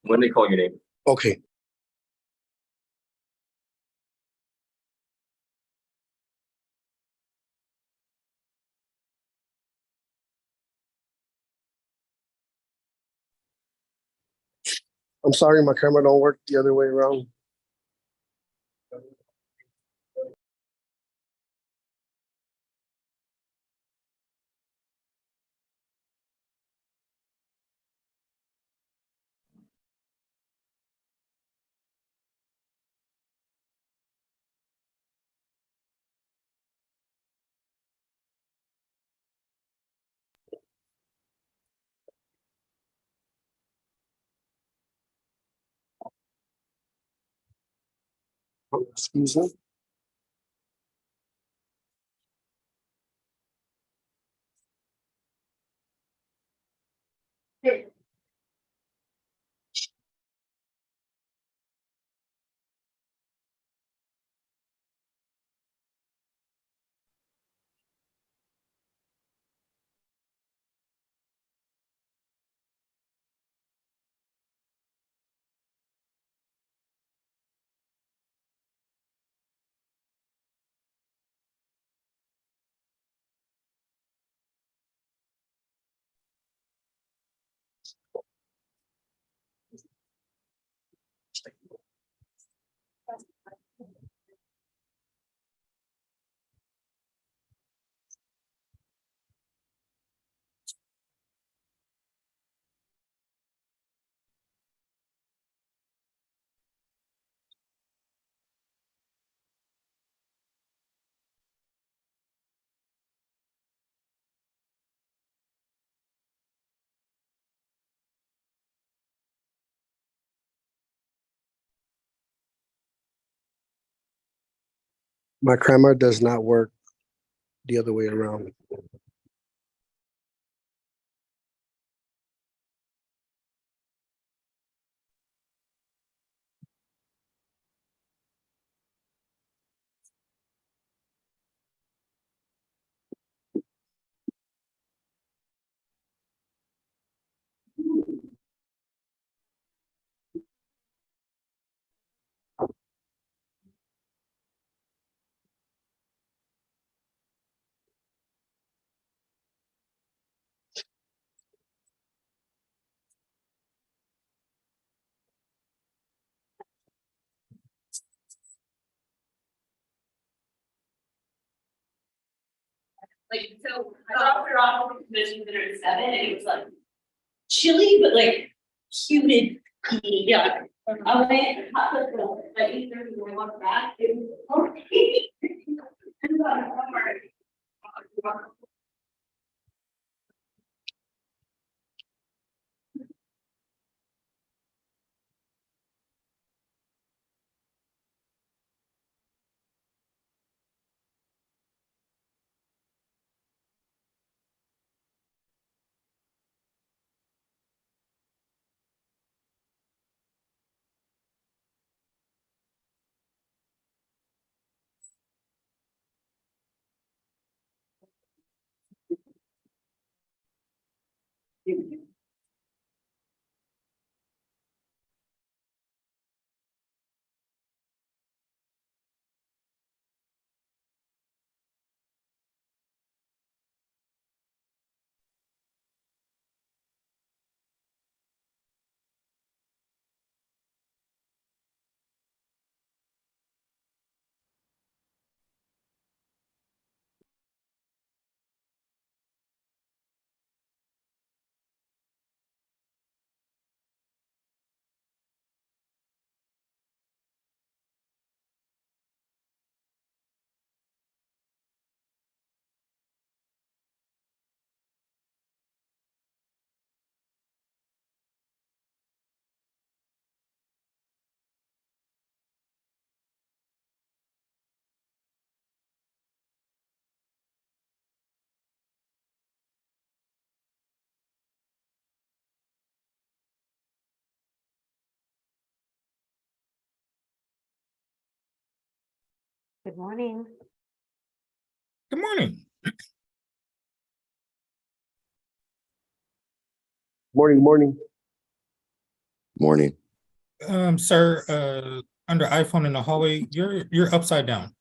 When they call your name. Okay. I'm sorry, my camera don't work the other way around. Excuse me. My camera does not work the other way around. Like, so I thought we were off the convention dinner at 7 and it was like chilly, but like humid. Yeah. I went and hot the at 8:30 when I walked back. It was okay. Good morning. Good morning. Morning, morning. Morning. Sir, under iPhone in the hallway, you're upside down.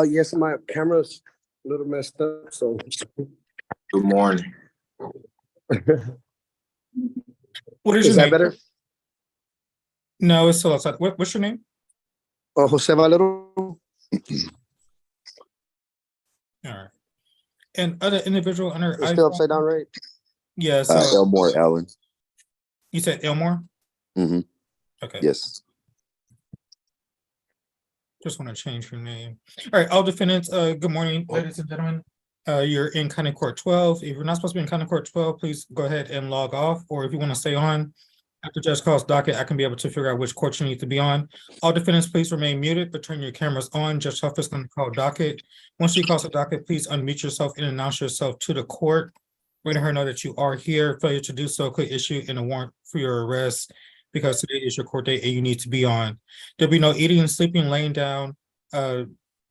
Yes, my camera's a little messed up, so. Good morning. What is Is your that name? better? No, it's still outside. What's your name? Jose Valero? All right. And other individual under It's still iPhone? upside down, right? Yeah, so Elmore Allen. you said Elmore? Mm-hmm. Okay. Yes. Just want to change your name. All right, all defendants, good morning, ladies and gentlemen. You're in County Court 12. If you're not supposed to be in County Court 12, please go ahead and log off, or if you want to stay on after judge calls docket, I can be able to figure out which court you need to be on. All defendants, please remain muted, but turn your cameras on. Judge Huff is going to call docket. Once she calls the docket, please unmute yourself and announce yourself to the court. Letting her know that you are here. Failure to do so could issue in a warrant for your arrest, because today is your court date and you need to be on. There'll be no eating, sleeping, laying down,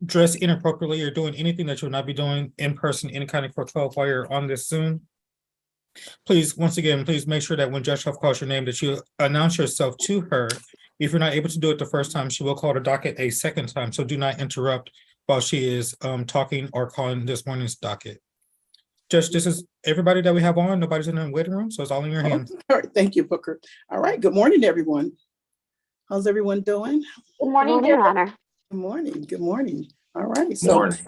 dress inappropriately, or doing anything that you'll not be doing in person in County Court 12 while you're on this Zoom. Please, once again, please make sure that when Judge Huff calls your name, that you announce yourself to her. If you're not able to do it the first time, she will call the docket a second time, so do not interrupt while she is talking or calling this morning's docket. Judge, this is everybody that we have on. Nobody's in the waiting room, so it's all in your hands. All right, thank you, Booker. All right, good morning, everyone. How's everyone doing? Good morning, Your Honor. Good morning, good morning. All right, so Morning.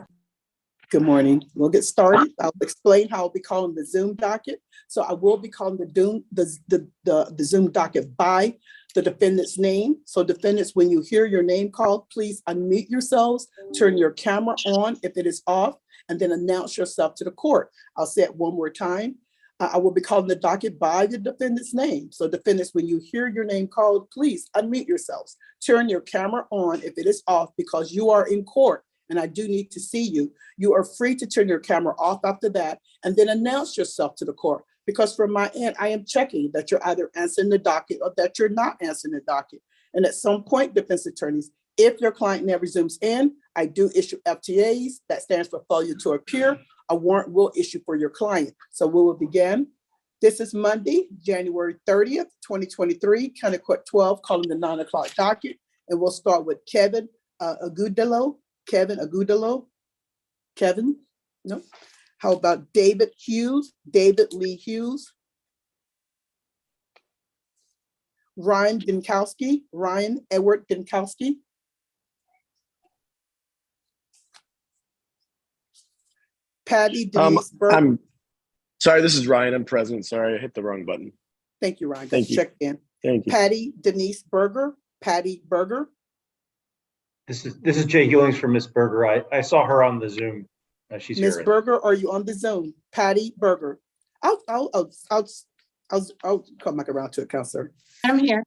good morning. We'll get started. I'll explain how I'll be calling the Zoom docket. So I will be calling the Zoom docket by the defendant's name. So defendants, when you hear your name called, please unmute yourselves, turn your camera on if it is off, and then announce yourself to the court. I'll say it one more time. I will be calling the docket by the defendant's name. So defendants, when you hear your name called, please unmute yourselves. Turn your camera on if it is off, because you are in court and I do need to see you. You are free to turn your camera off after that and then announce yourself to the court. Because from my end, I am checking that you're either answering the docket or that you're not answering the docket. And at some point, defense attorneys, if your client never zooms in, I do issue FTAs. That stands for failure to appear. A warrant will issue for your client. So we will begin. This is Monday, January 30th, 2023, County Court 12, calling the 9 o'clock docket. And we'll start with Kevin Agudelo. Kevin, no. How about David Hughes? David Lee Hughes. Ryan Dinkowski. Ryan Edward Dinkowski. Patty Denise Burke. I'm sorry, this is Ryan. I'm present. Sorry, I hit the wrong button. Thank you, Ryan. Thank you. Check in. Thank you. Patty Denise Berger. Patty Berger. This is Jay Hewings from Miss Berger. I saw her on the Zoom. She's Ms. here. Berger, are you on the Zoom? Patty Berger. I'll come back around to it, Counselor. I'm here.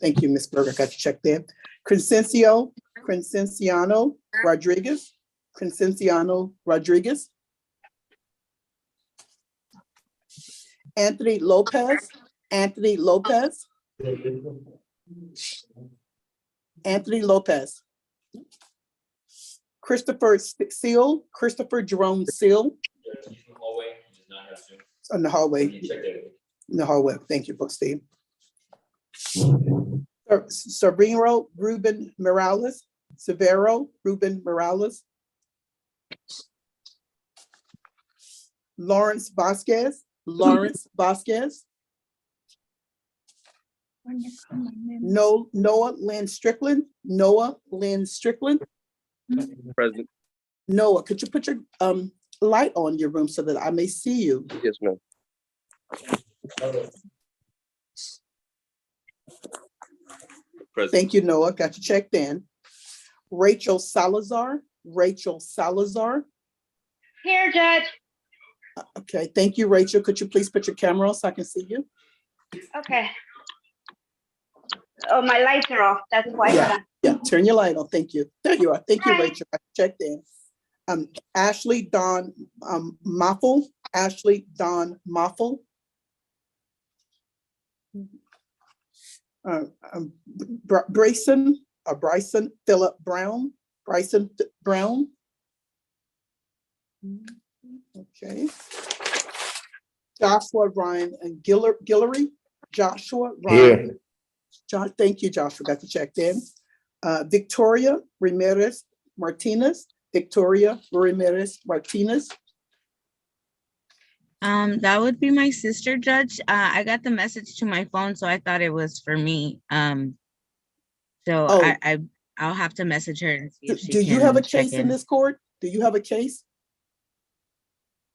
Thank you, Ms. Berger. Got you checked in. Crescencio Rodriguez. Crescenciano Rodriguez. Anthony Lopez. Anthony Lopez. Anthony Lopez. Christopher Seal. Christopher Jerome Seal. In the hallway. In the hallway. Thank you, Book Steve. Sabrino Ruben Morales. Severo Ruben Morales. Lawrence Vasquez. Lawrence Vasquez. Noah Lynn Strickland. Noah Lynn Strickland. Present. Noah, could you put your light on your room so that I may see you? Yes, ma'am. Present. Thank you, Noah. Got you checked in. Rachel Salazar. Rachel Salazar. Here, Judge. Okay, thank you, Rachel. Could you please put your camera on so I can see you? Okay. Oh, my lights are off. That's why. Yeah, turn your light on. Thank you. There you are. Thank you, Hi. Rachel. I checked in. Ashley Dawn Moffel. Ashley Dawn Moffel. Bryson Philip Brown. Bryson Brown. Okay. Joshua Ryan and Guillory. Joshua Here. Ryan. John, thank you, Joshua, got you checked in. Victoria Ramirez Martinez, Victoria Ramirez Martinez. That would be my sister, Judge. I got the message to my phone, so I thought it was for me. So Oh. I'll have to message her and see if she Do you have a can check case in this court? Do you have a case?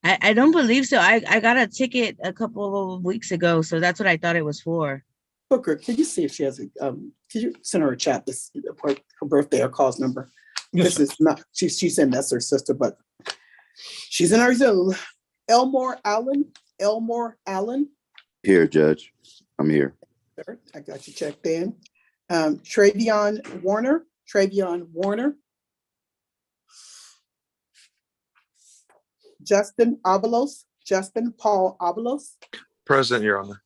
I don't believe so. I got a ticket a couple of weeks ago, so that's what I thought it was for. Booker, can you see if she has a, can you send her a chat, this, her birthday or cause number? Yes, This is not, she's saying that's her sister, but she's in our Zoom. Elmore Allen. Here, Judge. I'm here. Sir, I got you checked in. Travion Warner. Justin Paul Avalos. Present, Your Honor.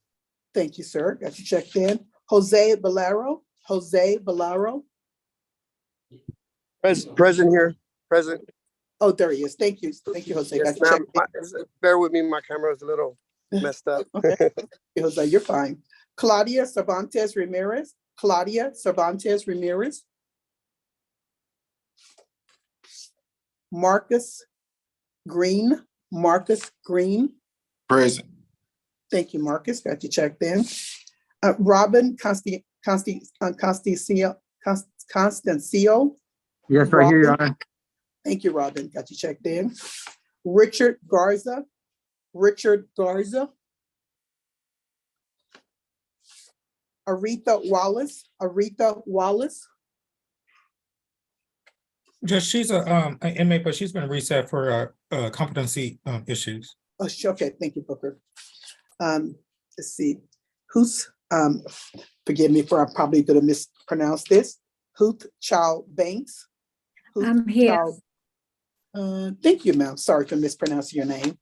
Thank you, sir. Got you checked in. Jose Valero. Present here, present. Oh, there he is. Thank you, Jose. Yes, Got you ma'am. checked in. Bear with me, my camera is a little messed up. Okay. Jose, you're fine. Claudia Cervantes Ramirez. Marcus Green. Present. Thank you, Marcus. Got you checked in. Robin Constancio. Yes, right here, Your Honor. Thank you, Robin. Got you checked in. Richard Garza. Aretha Wallace. Judge, she's an inmate, but she's been reset for competency issues. Oh, okay, thank you, Booker. Let's see. Who's, forgive me for, I'm probably gonna mispronounce this. Huth Child Banks. I'm here. Thank you, ma'am. Sorry for mispronouncing your name.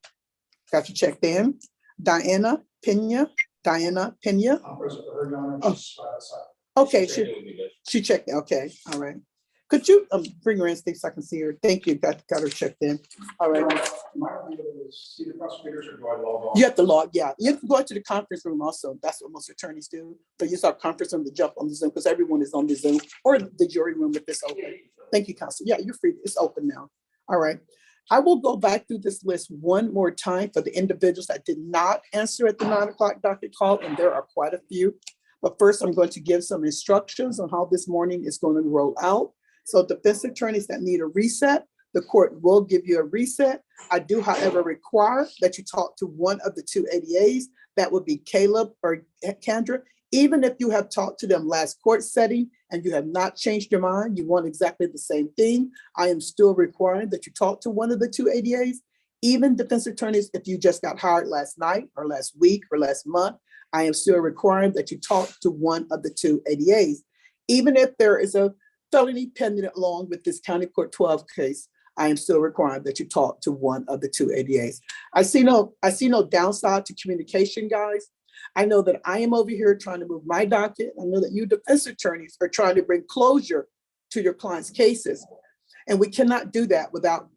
Got you checked in. Diana Pena. Oh, okay, she checked. Okay, all right. Could you bring her in so I can see her? Thank you. Got her checked in. All right. See the prosecutors or do I log on? You have to log, yeah. You have to go into the conference room also. That's what most attorneys do. So you saw conference room to jump on the Zoom because everyone is on the Zoom or the jury room if it's open. Thank you, Counsel. Yeah, you're free. It's open now. All right. I will go back through this list one more time for the individuals that did not answer at the 9 o'clock docket call, and there are quite a few. But first, I'm going to give some instructions on how this morning is going to roll out. So defense attorneys that need a reset, the court will give you a reset. I do, however, require that you talk to one of the two ADAs. That would be Caleb or Kendra. Even if you have talked to them last court setting and you have not changed your mind, you want exactly the same thing, I am still requiring that you talk to one of the two ADAs. Even defense attorneys, if you just got hired last night or last week or last month, I am still requiring that you talk to one of the two ADAs. Even if there is a felony pending along with this County Court 12 case, I am still requiring that you talk to one of the two ADAs. I see no downside to communication, guys. I know that I am over here trying to move my docket. I know that you defense attorneys are trying to bring closure to your clients' cases. And we cannot do that without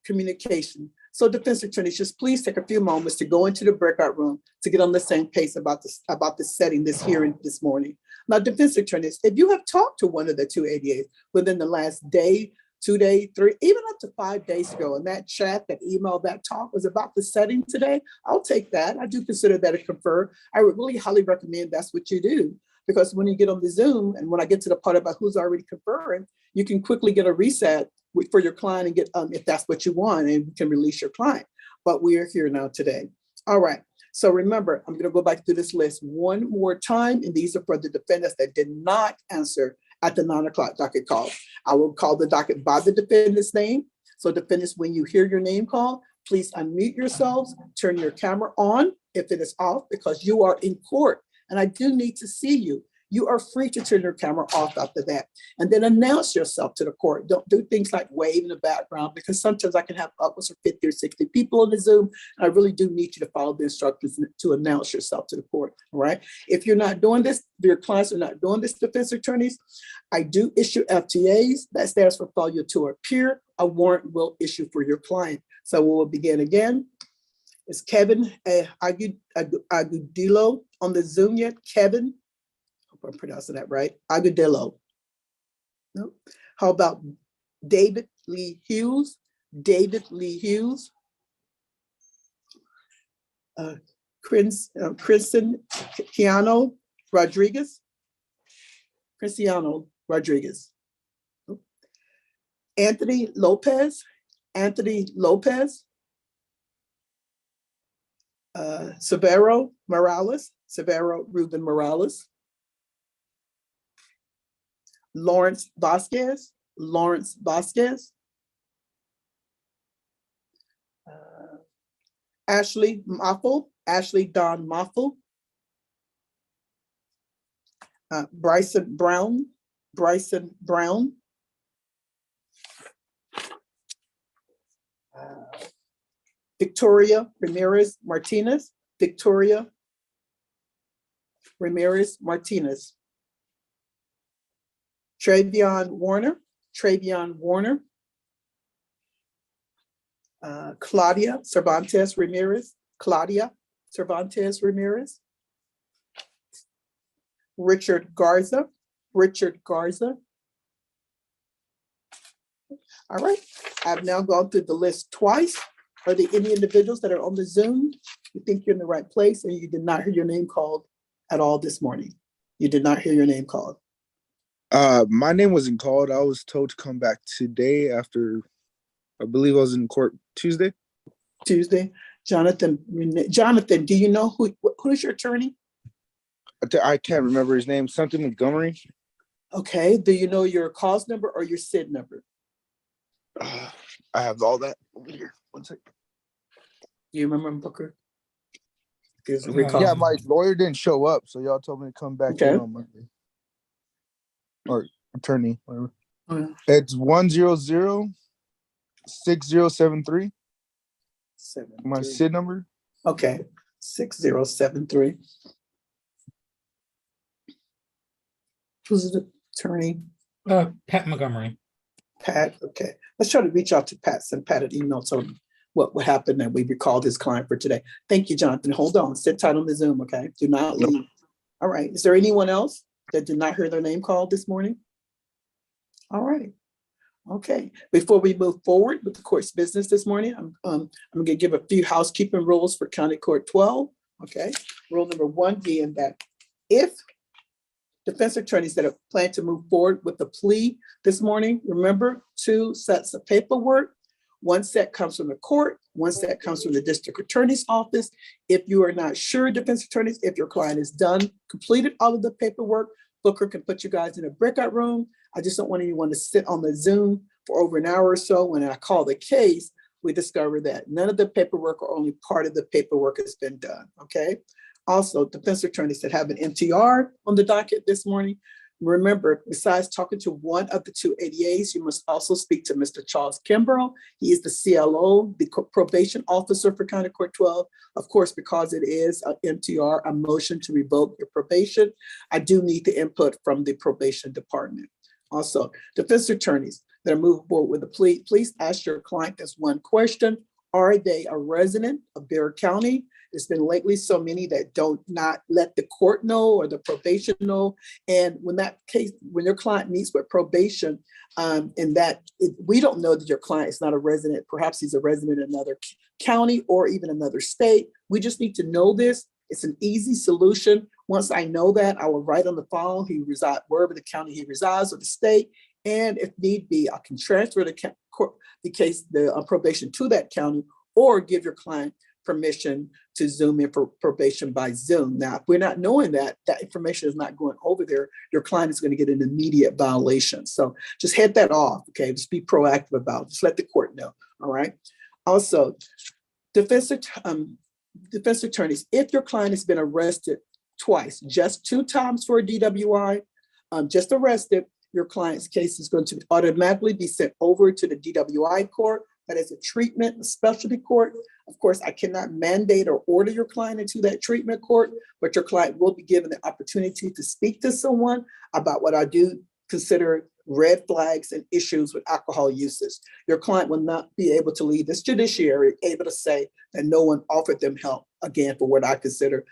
communication. So defense attorneys, just please take a few moments to go into the breakout room to get on the same pace about this setting, this hearing this morning. Now, defense attorneys, if you have talked to one of the two ADAs within the last day, 2 days, 3, even up to 5 days ago, and that chat, that email, that talk was about the setting today, I'll take that. I do consider that a confer. I would really highly recommend that's what you do, because when you get on the Zoom and when I get to the part about who's already conferring, you can quickly get a reset for your client and get, if that's what you want, and you can release your client. But we are here now today. All right. So remember, I'm going to go back through this list one more time, and these are for the defendants that did not answer at the 9 o'clock docket call. I will call the docket by the defendant's name. So defendants, when you hear your name called, please unmute yourselves, turn your camera on if it is off, because you are in court and I do need to see you. You are free to turn your camera off after that. And then announce yourself to the court. Don't do things like wave in the background, because sometimes I can have upwards of 50 or 60 people on the Zoom. And I really do need you to follow the instructions to announce yourself to the court, all right? If you're not doing this, your clients are not doing this, defense attorneys, I do issue FTAs. That stands for failure to appear. A warrant will issue for your client. So we will begin again. Is Kevin Agudelo on the Zoom yet? Kevin? Hope I'm pronouncing that right. Agudelo. No. How about David Lee Hughes? David Lee Hughes. Kristen Keanu Rodriguez. Cristiano Rodriguez. Anthony Lopez. Anthony Lopez. Severo Morales. Severo Ruben Morales. Lawrence Vasquez. Lawrence Vasquez. Ashley Moffel. Ashley Don Moffel. Bryson Brown. Bryson Brown. Victoria Ramirez Martinez. Victoria Ramirez Martinez. Travion Warner. Travion Warner. Claudia Cervantes Ramirez. Claudia Cervantes Ramirez. Richard Garza. Richard Garza. All right, I've now gone through the list twice. Are there any individuals that are on the Zoom? You think you're in the right place and you did not hear your name called at all this morning? You did not hear your name called. My name wasn't called. I was told to come back today after, I believe I was in court Tuesday. Tuesday. Jonathan, do you know who is your attorney? I can't remember his name. Something Montgomery. Okay. Do you know your cause number or your SID number? I have all that over here. One second. Do you remember, Booker? Yeah, my lawyer didn't show up, so y'all told me to come back in on Monday. Or attorney, whatever. Okay. It's 100-6073. My SID number. Okay, 6073. Who's the attorney? Pat Montgomery. Pat, okay. Let's try to reach out to Pat, send Pat an email, tell him what happened and we recalled his client for today. Thank you, Jonathan. Hold on, sit tight on the Zoom, okay? Do not leave. All right, is there anyone else that did not hear their name called this morning? All right, okay. Before we move forward with the court's business this morning, I'm gonna give a few housekeeping rules for County Court 12, okay? Rule number 1 being that if defense attorneys that have planned to move forward with the plea this morning, remember 2 sets of paperwork. 1 set comes from the court, 1 set comes from the district attorney's office. If you are not sure, defense attorneys, if your client is completed all of the paperwork, Booker can put you guys in a breakout room. I just don't want anyone to sit on the Zoom for over an hour or so. When I call the case, we discover that none of the paperwork or only part of the paperwork has been done, okay? Also, defense attorneys that have an MTR on the docket this morning, remember, besides talking to one of the 2 ADAs, you must also speak to Mr. Charles Kimbrough. He is the CLO, the probation officer for County Court 12. Of course, because it is an MTR, a motion to revoke your probation, I do need the input from the probation department. Also, defense attorneys that are moving forward with a plea, please ask your client this one question. Are they a resident of Bexar County? There's been lately so many that don't not let the court know or the probation know. And when your client meets with probation, we don't know that your client is not a resident. Perhaps he's a resident in another county or even another state. We just need to know this. It's an easy solution. Once I know that, I will write on the phone, he resides wherever the county he resides or the state. And if need be, I can transfer the probation to that county or give your client permission to Zoom in for probation by Zoom. Now, if we're not knowing that information is not going over there, your client is going to get an immediate violation. So just head that off, okay? Just be proactive about it. Just let the court know, all right? Also, defense attorneys, if your client has been arrested twice, just 2 times for a DWI, just arrested, your client's case is going to automatically be sent over to the DWI court. That is a treatment, a specialty court. Of course, I cannot mandate or order your client into that treatment court, but your client will be given the opportunity to speak to someone about what I do consider red flags and issues with alcohol usage. Your client will not be able to leave this judiciary able to say that no one offered them help, again, for what I consider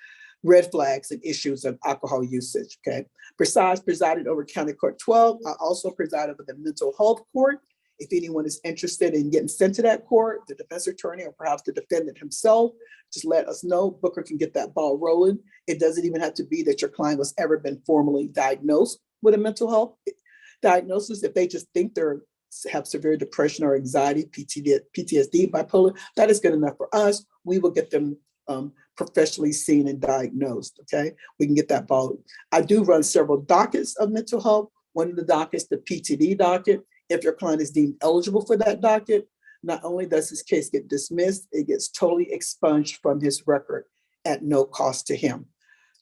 red flags and issues of alcohol usage, okay? Besides presiding over County Court 12, I also preside over the mental health court. If anyone is interested in getting sent to that court, the defense attorney or perhaps the defendant himself, just let us know. Booker can get that ball rolling. It doesn't even have to be that your client has ever been formally diagnosed with a mental health diagnosis. If they just think they're have severe depression or anxiety, PTSD, bipolar, that is good enough for us. We will get them professionally seen and diagnosed, okay? We can get that ball. I do run several dockets of mental health. One of the dockets, the PTD docket. If your client is deemed eligible for that docket, not only does his case get dismissed, it gets totally expunged from his record at no cost to him.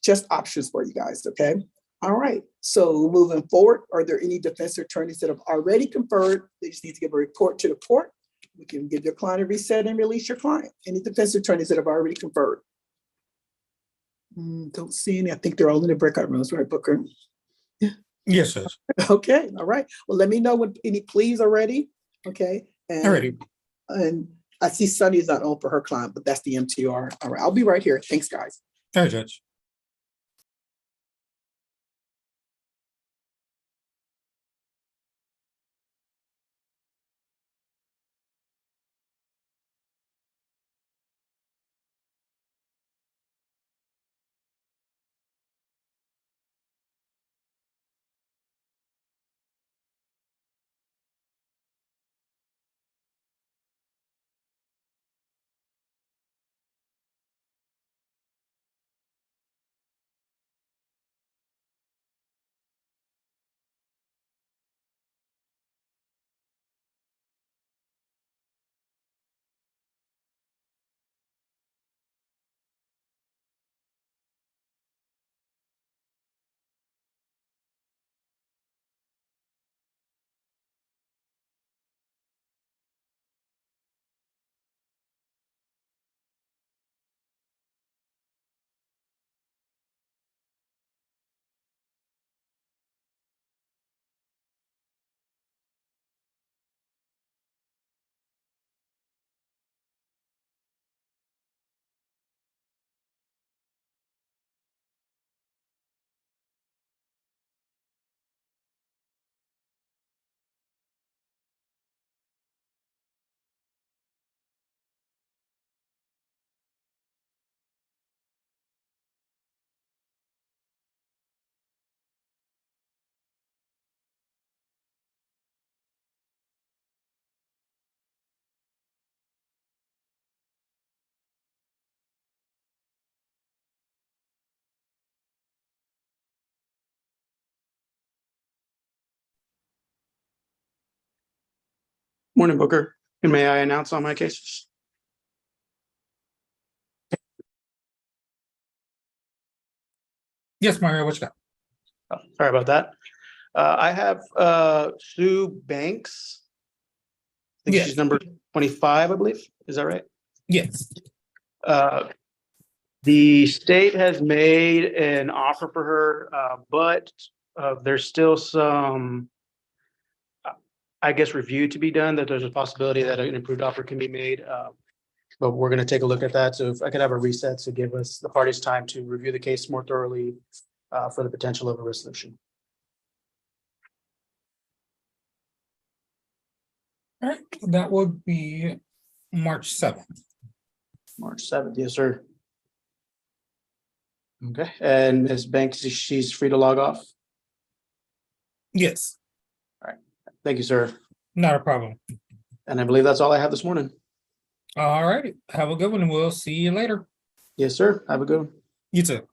Just options for you guys, okay? All right, so moving forward, are there any defense attorneys that have already conferred? They just need to give a report to the court. We can give your client a reset and release your client. Any defense attorneys that have already conferred? Don't see any. I think they're all in the breakout rooms, right, Booker? Yes, Judge. Okay, all right. Well, let me know when any pleas are ready, okay? And, Alrighty. and I see Sunny is not on for her client, but that's the MTR. All right, I'll be right here. Thanks, guys. All right, Judge. Morning, Booker. And may I announce on my cases? Yes, Mario, what you got? Oh, sorry about that. I have Sue Banks. I think Yes. she's number 25, I believe. Is that right? Yes. The state has made an offer for her, but there's still some, I guess, review to be done, that there's a possibility that an improved offer can be made. But we're going to take a look at that. So if I could have a reset to give us the parties time to review the case more thoroughly for the potential of a resolution. All right, that would be March 7th. March 7th, yes, sir. Okay, and Ms. Banks, she's free to log off. Yes. All right, thank you, sir. Not a problem. And I believe that's all I have this morning. All righty. Have a good one, and we'll see you later. Yes, sir. Have a good one. You too.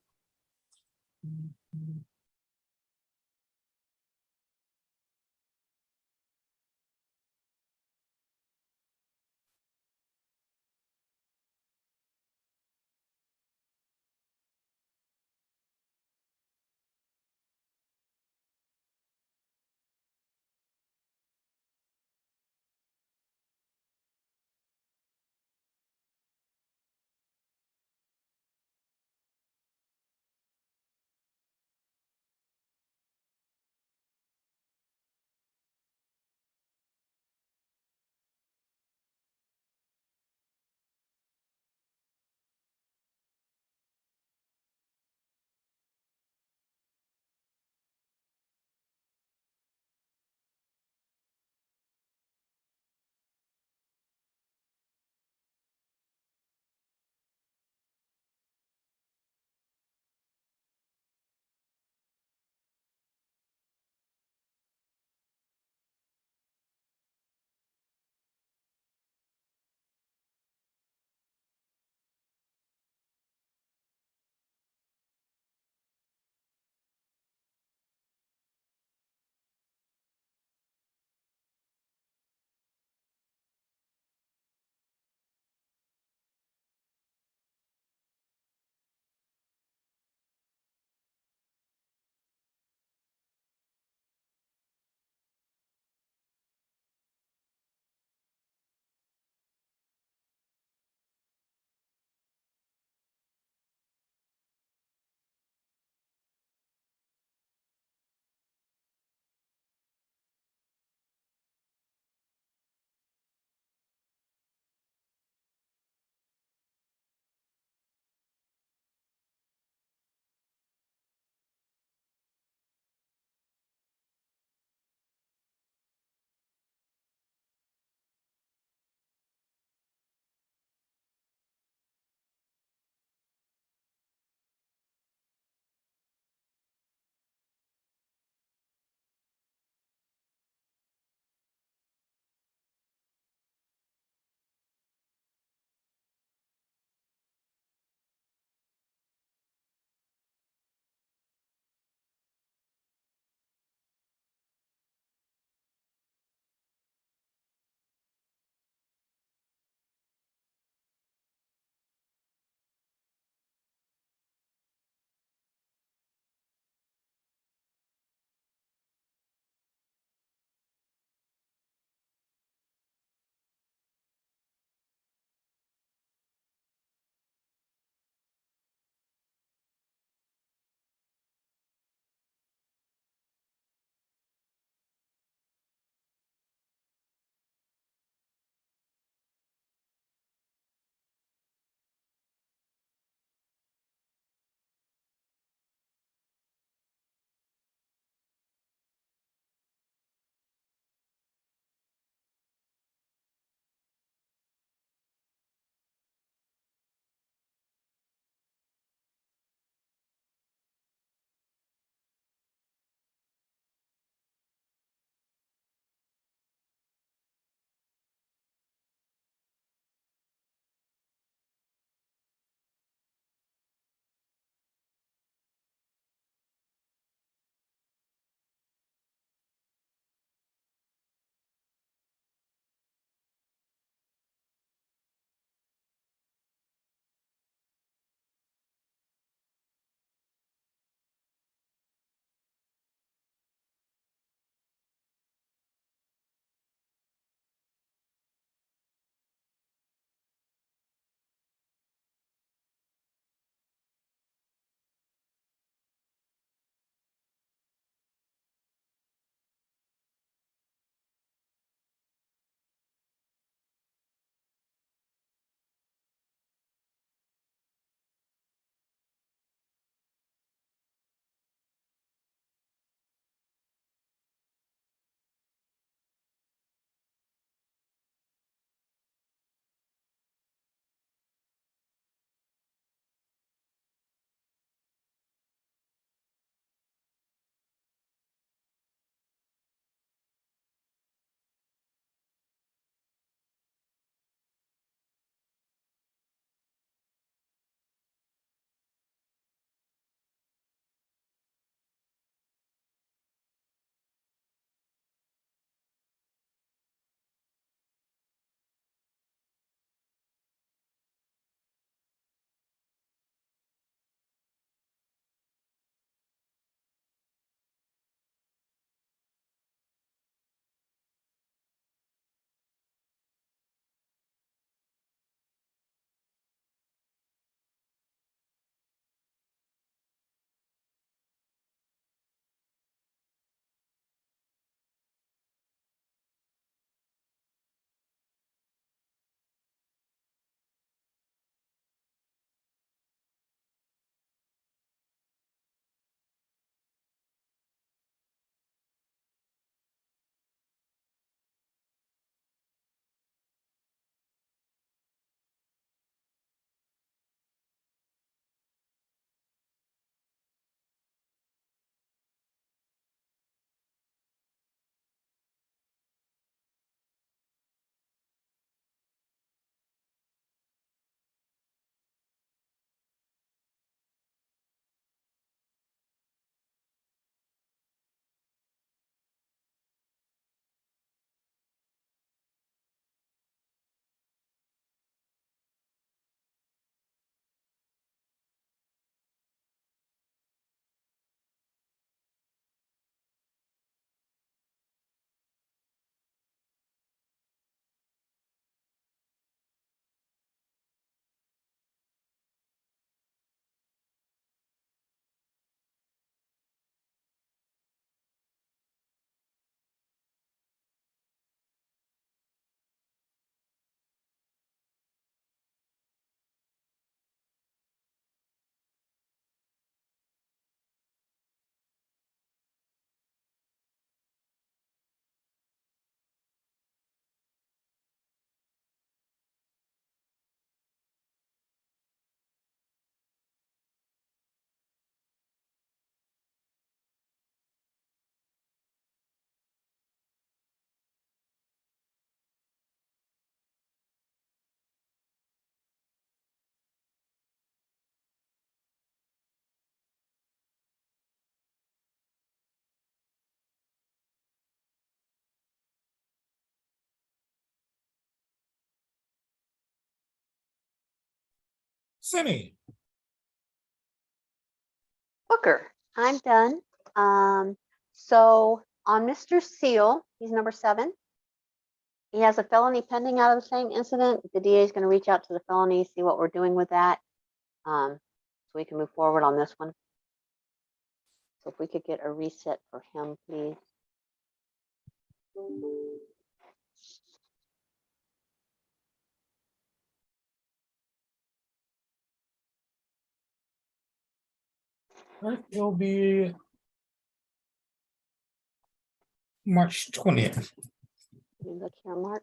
Cindy. Booker, I'm done. So on Mr. Seal, he's number 7. He has a felony pending out of the same incident. The DA is going to reach out to the felony, see what we're doing with that. So we can move forward on this one. So if we could get a reset for him, please. Right, it'll be March 20th. Let me look here, March.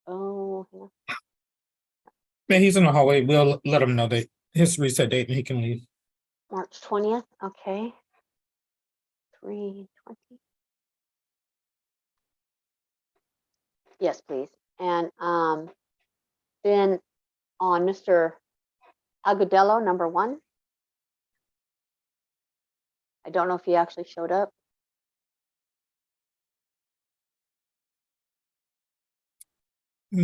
Oh, yeah. Yeah, he's in the hallway. We'll let him know that his reset date and he can leave. March 20th. Okay. 3:20. Yes, please. And then on Mr. Agudelo, number 1. I don't know if he actually showed up. No,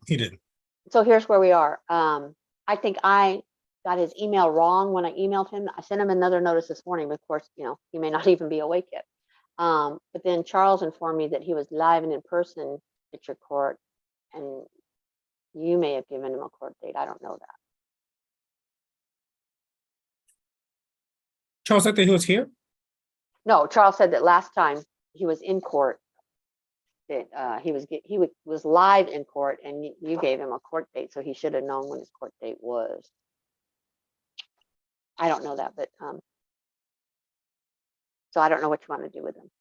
he didn't. So here's where we are. I think I got his email wrong when I emailed him. I sent him another notice this morning, but of course, he may not even be awake yet. But then Charles informed me that he was live and in person at your court, and you may have given him a court date. I don't know that. Charles said that he was here? No, Charles said that last time he was in court, that he was live in court, and you gave him a court date, so he should have known when his court date was. I don't know that, but so I don't know what you want to do with him.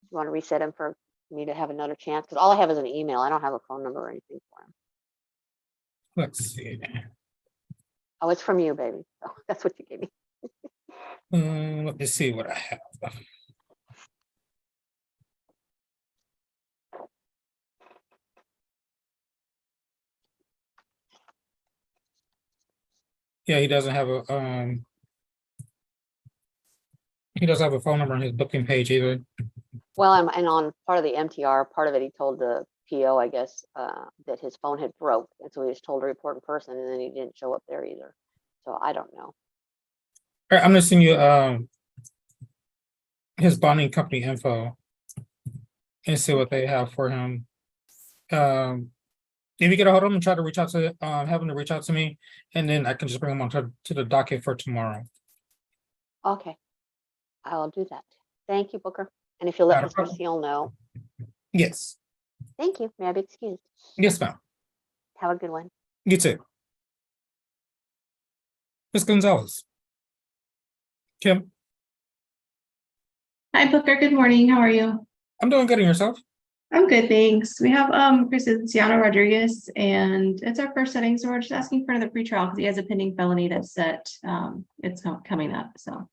You want to reset him for me to have another chance? Because all I have is an email. I don't have a phone number or anything for him. Let's see. Oh, it's from you, baby. So that's what you gave me. Let me see what I have. Yeah, he doesn't have a he doesn't have a phone number on his booking page either. Well, and on part of the MTR, part of it, he told the PO, I guess, that his phone had broke, and so he just told to report in person, and then he didn't show up there either. So I don't know. All right, I'm gonna send you his bonding company info and see what they have for him. If you get a hold of him, try to reach out to have him to reach out to me, and then I can just bring him on to the docket for tomorrow. Okay, I'll do that. Thank you, Booker. And if you'll let Not a Mr. problem. Seal know. Yes. Thank you. May I be excused? Yes, ma'am. Have a good one. You too. Ms. Gonzalez. Kim, Hi, Booker. Good morning. How are you? I'm doing good. And yourself? I'm good, thanks. We have Cristiano Rodriguez, and it's our first setting, so we're just asking for another pretrial because he has a pending felony that's set. It's coming up, so.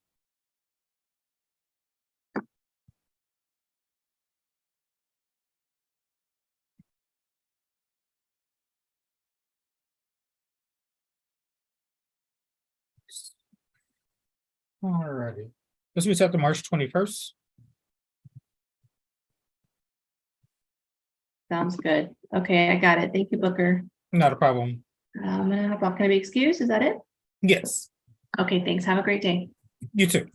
All righty. This was set to March 21st. Sounds good. Okay, I got it. Thank you, Booker. Not a problem. I'm gonna hop off. Can I be excused? Is that it? Yes. Okay, thanks. Have a great day. You too.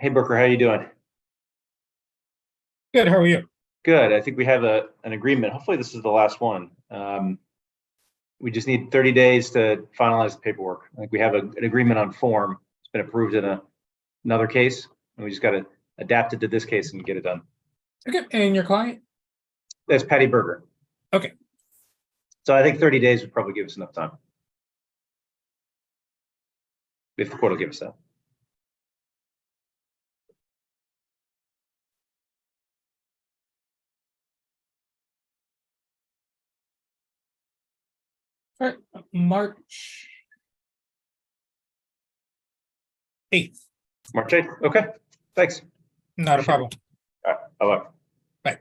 Hey Booker, how you doing? Good, how are you? Good. I think we have an agreement. Hopefully this is the last one. We just need 30 days to finalize the paperwork. I think we have an agreement on form. It's been approved in another case, and we just got to adapt it to this case and get it done. Okay, and your client? That's Patty Berger. Okay. So I think 30 days would probably give us enough time. If the court will give us that. All right, March 8th. March 8th. Okay. Thanks. Not a problem. All right. Bye-bye. Bye.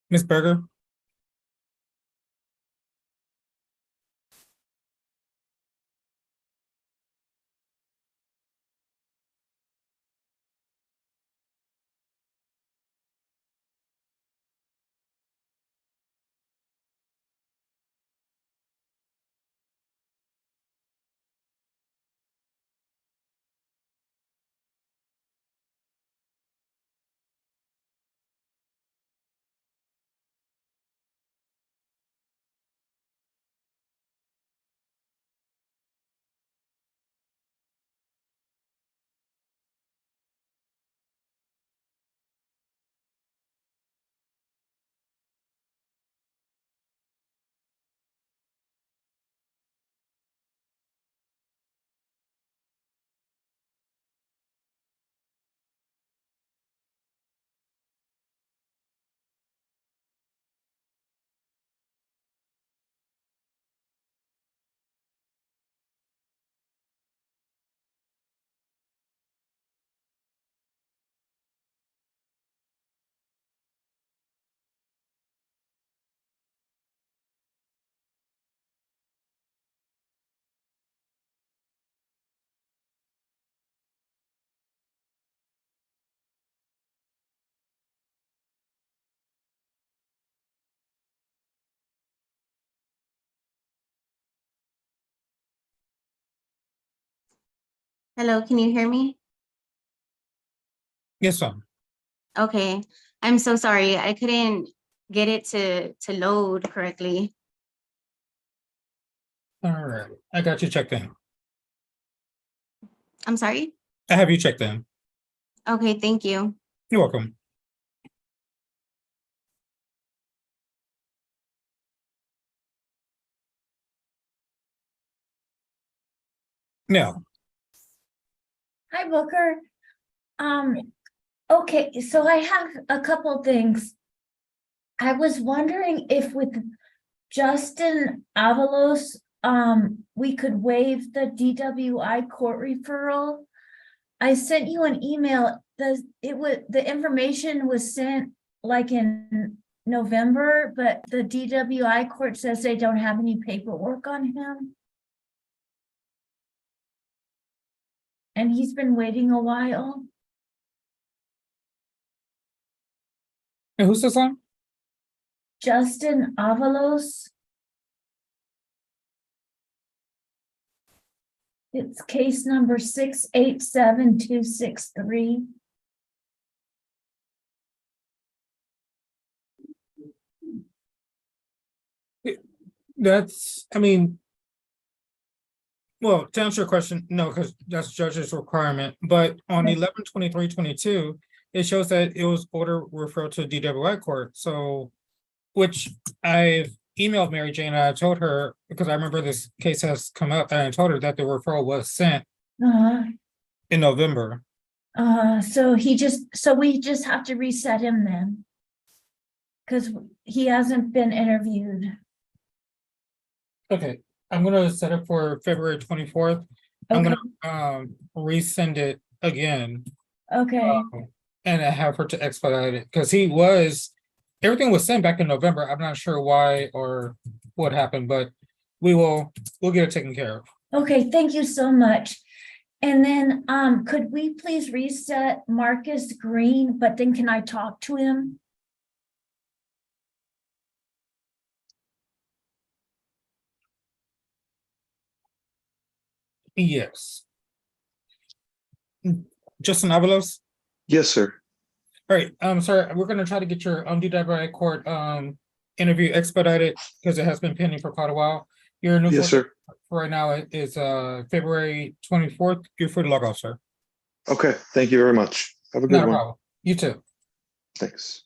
Ms. Berger? Hello, can you hear me? Yes, sir. Okay, I'm so sorry. I couldn't get it to load correctly. All right, I got you checked in. I'm sorry? I have you checked in. Okay, thank you. You're welcome. Now, Hi, Booker. Okay, so I have a couple things. I was wondering if with Justin Avalos, we could waive the DWI court referral. I sent you an email, the information was sent like in November, but the DWI court says they don't have any paperwork on him. And he's been waiting a while. and who's this on? Justin Avalos. It's case number 687263. That's, I mean, well, to answer your question, no, because that's judge's requirement, but on 11/23/22, it shows that it was order referral to DWI court, so, which I've emailed Mary Jane, and I told her, because I remember this case has come up, and I told her that the referral was sent in November. So we just have to reset him then. Because he hasn't been interviewed. Okay, I'm gonna set it for February 24th. I'm gonna resend it again. Okay, And I have her to expedite it, because everything was sent back in November. I'm not sure why or what happened, but we'll get it taken care of. okay, thank you so much. And then, could we please reset Marcus Green, but then can I talk to him? Yes. Justin Avalos? Yes, sir. All right, sir, we're gonna try to get your DWI court interview expedited because it has been pending for quite a while. Your new Yes, sir. for right now is February 24th. You're free to log off, sir. Okay. Thank you very much. Have a good Not a one. problem. You too. Thanks.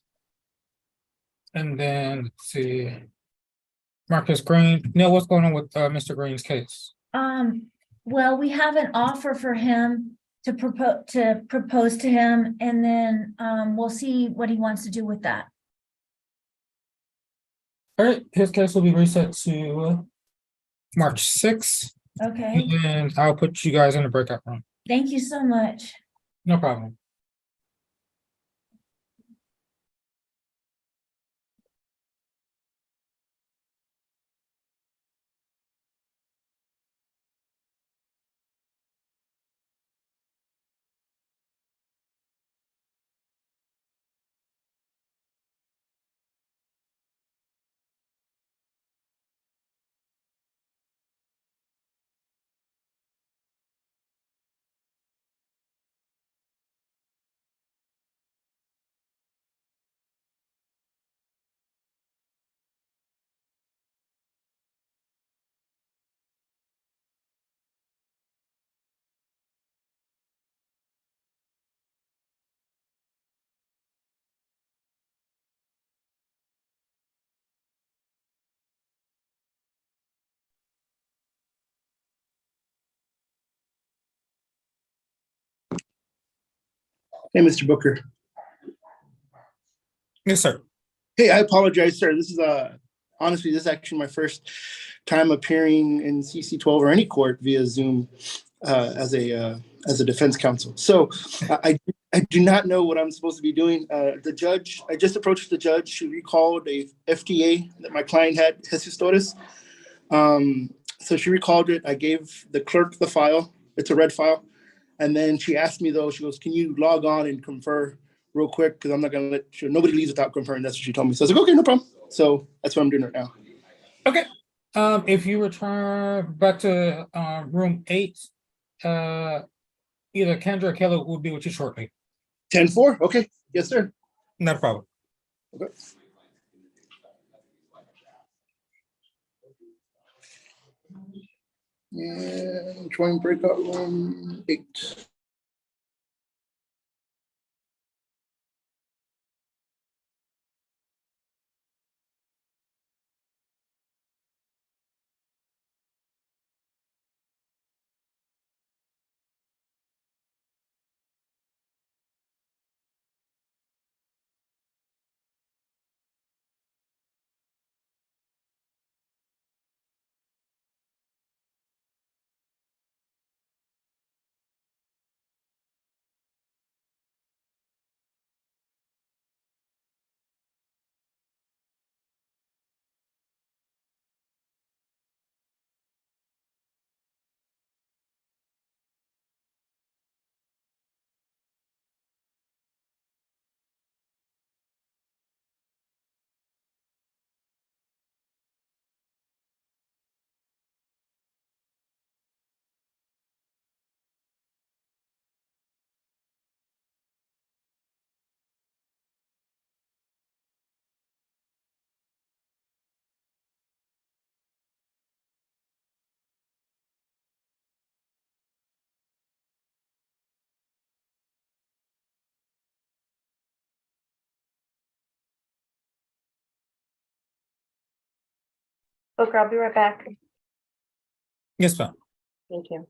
And then let's see. Marcus Green. Neil, what's going on with Mr. Green's case? Well, we have an offer for him to propose to him, and then we'll see what he wants to do with that. All right, his case will be reset to March 6th. Okay, And I'll put you guys in the breakout room. thank you so much. No problem. Hey, Mr. Booker. Yes, sir. Hey, I apologize, sir. This is honestly, this is actually my first time appearing in CC12 or any court via Zoom as a defense counsel. So I do not know what I'm supposed to be doing. The judge, I just approached the judge. She recalled a FTA that my client had, Jesus Torres. So she recalled it. I gave the clerk the file. It's a red file. And then she asked me though, she goes, can you log on and confer real quick? Because I'm not gonna let sure nobody leaves without conferring. That's what she told me. So I was like, okay, no problem. So that's what I'm doing right now. Okay. If you return back to room 8, either Kendra or Kelly will be with you shortly. 10-4. Okay. Yes, sir. No problem. Okay. And join breakout room 8. Booker, I'll be right back. Yes, ma'am. Thank you.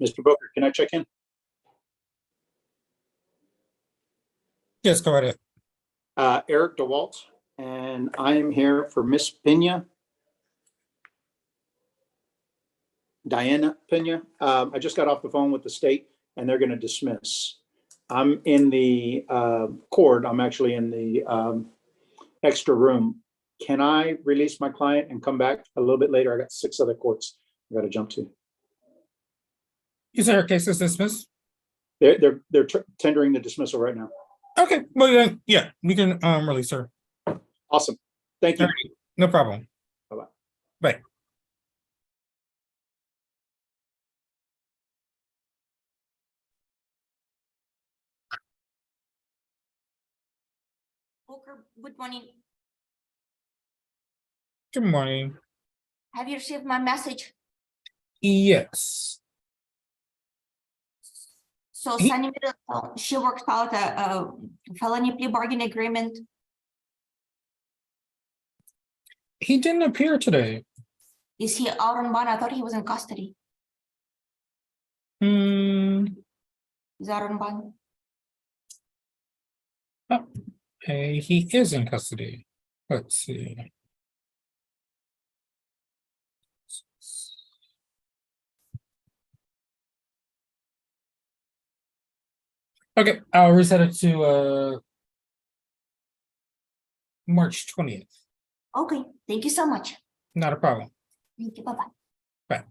Mr. Booker, can I check in? Yes, go ahead. Eric DeWalt, and I am here for Miss Pena. Diana Pena. I just got off the phone with the state and they're going to dismiss. I'm in the court. I'm actually in the extra room. Can I release my client and come back a little bit later? I got 6 other courts I got to jump to. You said her case is dismissed? They're tendering the dismissal right now. Okay, well then, yeah, we can release her. Awesome. Thank you. All right, no problem. Bye-bye. Bye. Booker, good morning. Good morning. Have you received my message? Yes. So Sunny Middle, she worked out a felony plea bargain agreement. He didn't appear today. Is he out on bond? I thought he was in custody. Hmm. He's out on bond. Hey, he is in custody. Let's see. Okay, I'll reset it to March 20th. Okay, thank you so much. Not a problem. Thank you. Bye-bye. Bye.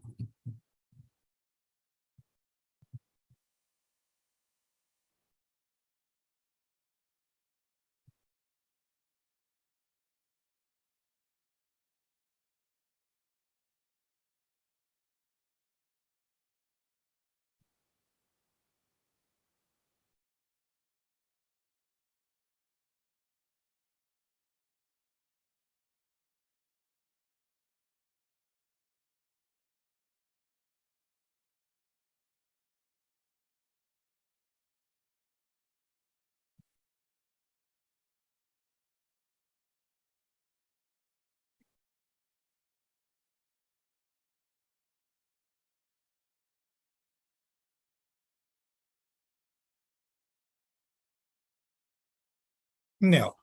No.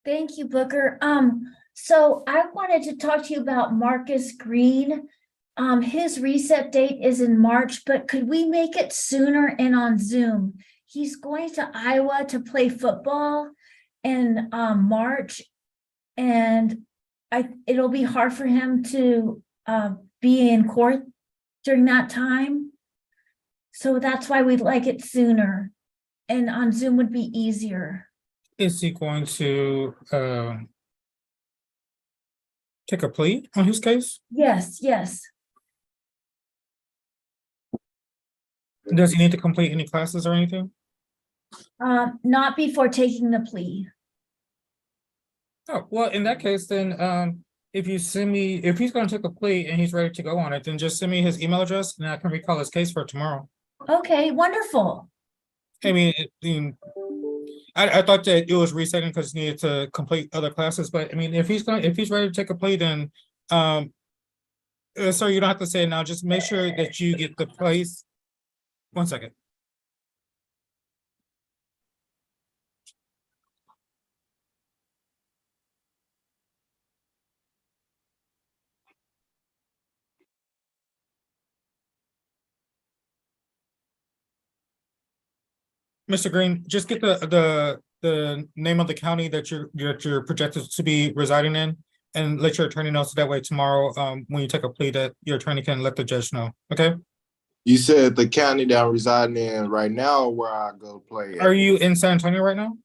Thank you, Booker. So I wanted to talk to you about Marcus Green. His reset date is in March, but could we make it sooner and on Zoom? He's going to Iowa to play football in March, and it'll be hard for him to be in court during that time. So that's why we'd like it sooner, and on Zoom would be easier. Is he going to take a plea on his case? Yes, yes. Does he need to complete any classes or anything? Not before taking the plea. Oh, well, in that case, then if you send me, if he's going to take a plea and he's ready to go on it, then just send me his email address and I can recall his case for tomorrow. Okay, wonderful. I mean, I thought that it was resetting because he needed to complete other classes, but I mean, if he's ready to take a plea, then so you don't have to say it now. Just make sure that you get the place. 1 second. Mr. Green, just get the name of the county that you're projected to be residing in, and let your attorney know so that way tomorrow, when you take a plea, that your attorney can let the judge know. Okay. You said the county that I'm residing in right now, or where I go play. Are you in San Antonio right now?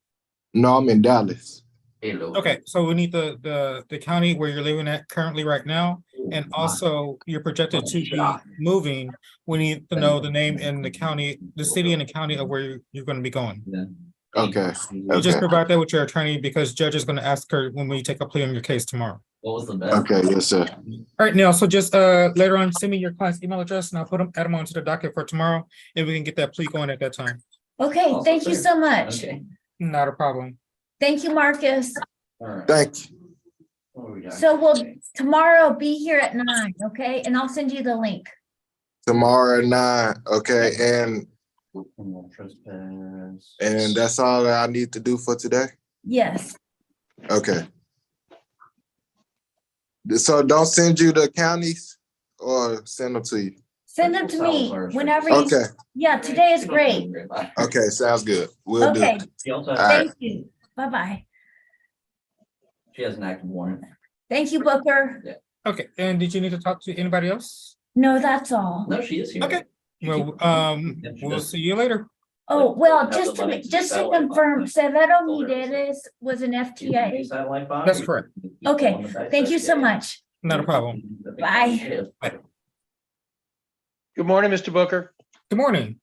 No, I'm in Dallas. Okay, so we need the county where you're living at currently right now, and also you're projected to be moving. We need to know the name and the county, the city and the county of where you're going to be going. Okay. You just provide that with your attorney because judge is going to ask her when we take a plea on your case tomorrow. Okay, yes, sir. All right, Neil, so just later on, send me your client's email address and I'll add them onto the docket for tomorrow, and we can get that plea going at that time. Okay, thank you so much. Not a problem. Thank you, Marcus. Thank you. So we'll tomorrow be here at 9, okay? And I'll send you the link. Tomorrow at 9, okay, and that's all that I need to do for today? Yes. Okay. So don't send you the counties or send them to you? Send them to me whenever you. Okay, Yeah, today is great. okay, sounds good. We'll do. Okay, All right. thank you. Bye-bye. She has an active warrant. Thank you, Booker. Okay, and did you need to talk to anybody else? No, that's all. No, she is here. Okay, well, we'll see you later. Oh, well, just to confirm, Cervero Mireles was an FTA. That's correct. Okay, thank you so much. Not a problem. Bye. Good morning, Mr. Booker. Good morning.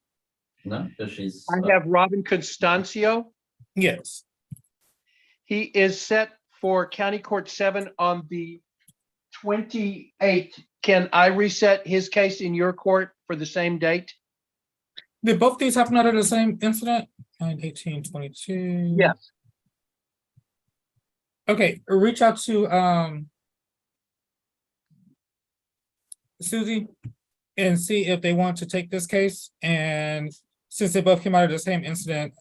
No, because she's. I have Robin Constancio. Yes. He is set for County Court 7 on the 28th. Can I reset his case in your court for the same date? Did both these happen out of the same incident? 9/18/22. Yes. Okay, reach out to Susie and see if they want to take this case. And since they both came out of the same incident,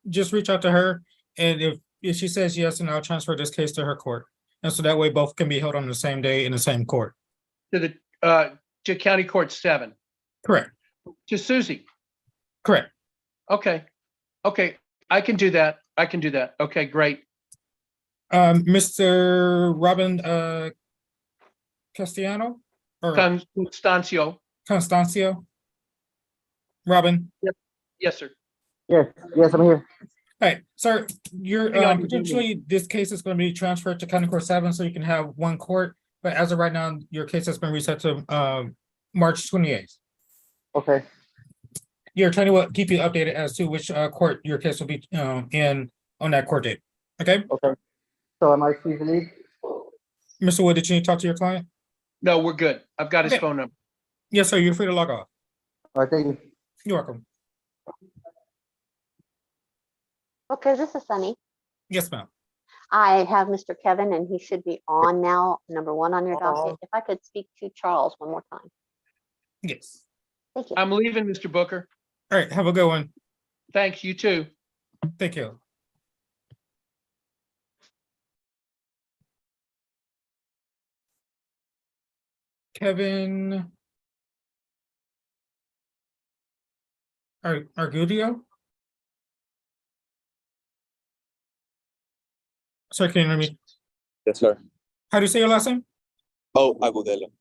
just reach out to her. And if she says yes, then I'll transfer this case to her court. And so that way both can be held on the same day in the same court. To County Court 7. Correct. To Susie. Correct. Okay. Okay. I can do that. Okay, great. Mr. Robin Castellano or Constancio. Constancio? Robin? Yep. Yes, sir. Yes, I'm here. Hey, sir, you're Hang on. potentially this case is going to be transferred to County Court 7 so you can have one court. But as of right now, your case has been reset to March 28th. Okay. Your attorney will keep you updated as to which court your case will be in on that court date. Okay? Okay. So am I free to leave? Mr. Wood, did you need to talk to your client? No, we're good. I've got his Okay. phone number. Yes, sir. You're free to log off. All right, thank you. You're welcome. Okay, this is Sunny. Yes, ma'am. I have Mr. Kevin and he should be on now, number 1 on your docket. If I could speak to Charles one more time. Yes. Thank you. I'm leaving, Mr. Booker. All right. Have a good one. Thanks, you too. Thank you. Kevin Argudio? Sir, can you hear me? Yes, sir. How do you say your last name? Oh, Agudelo.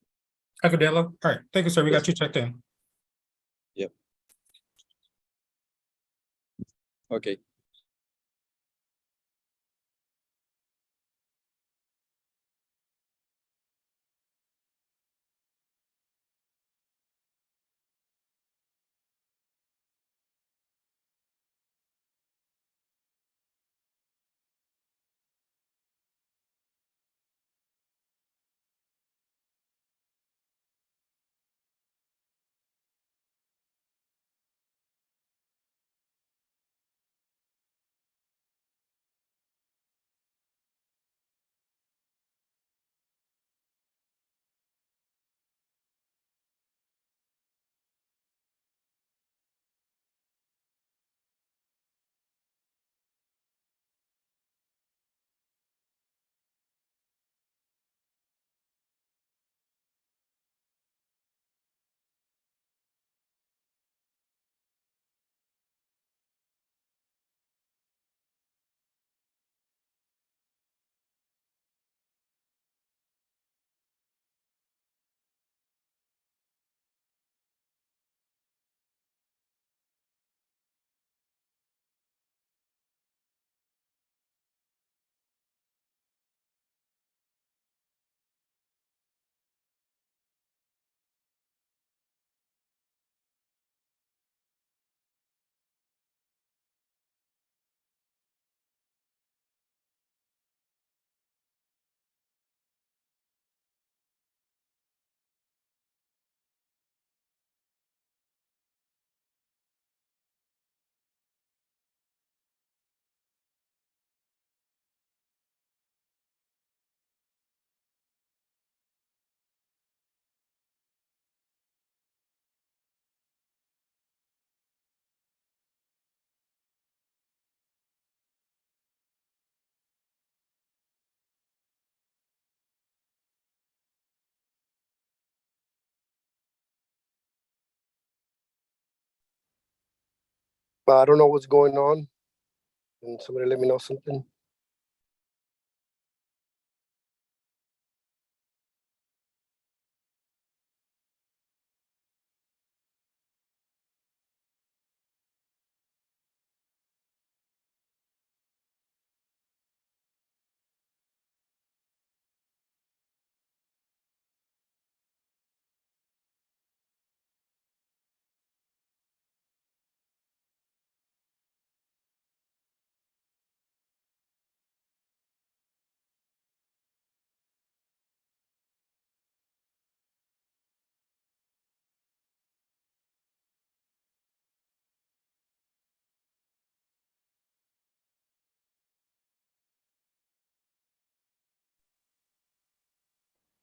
Agudelo. All right. Thank you, sir. We got you checked in. Yep. Okay. I don't know what's going on. Can somebody let me know something?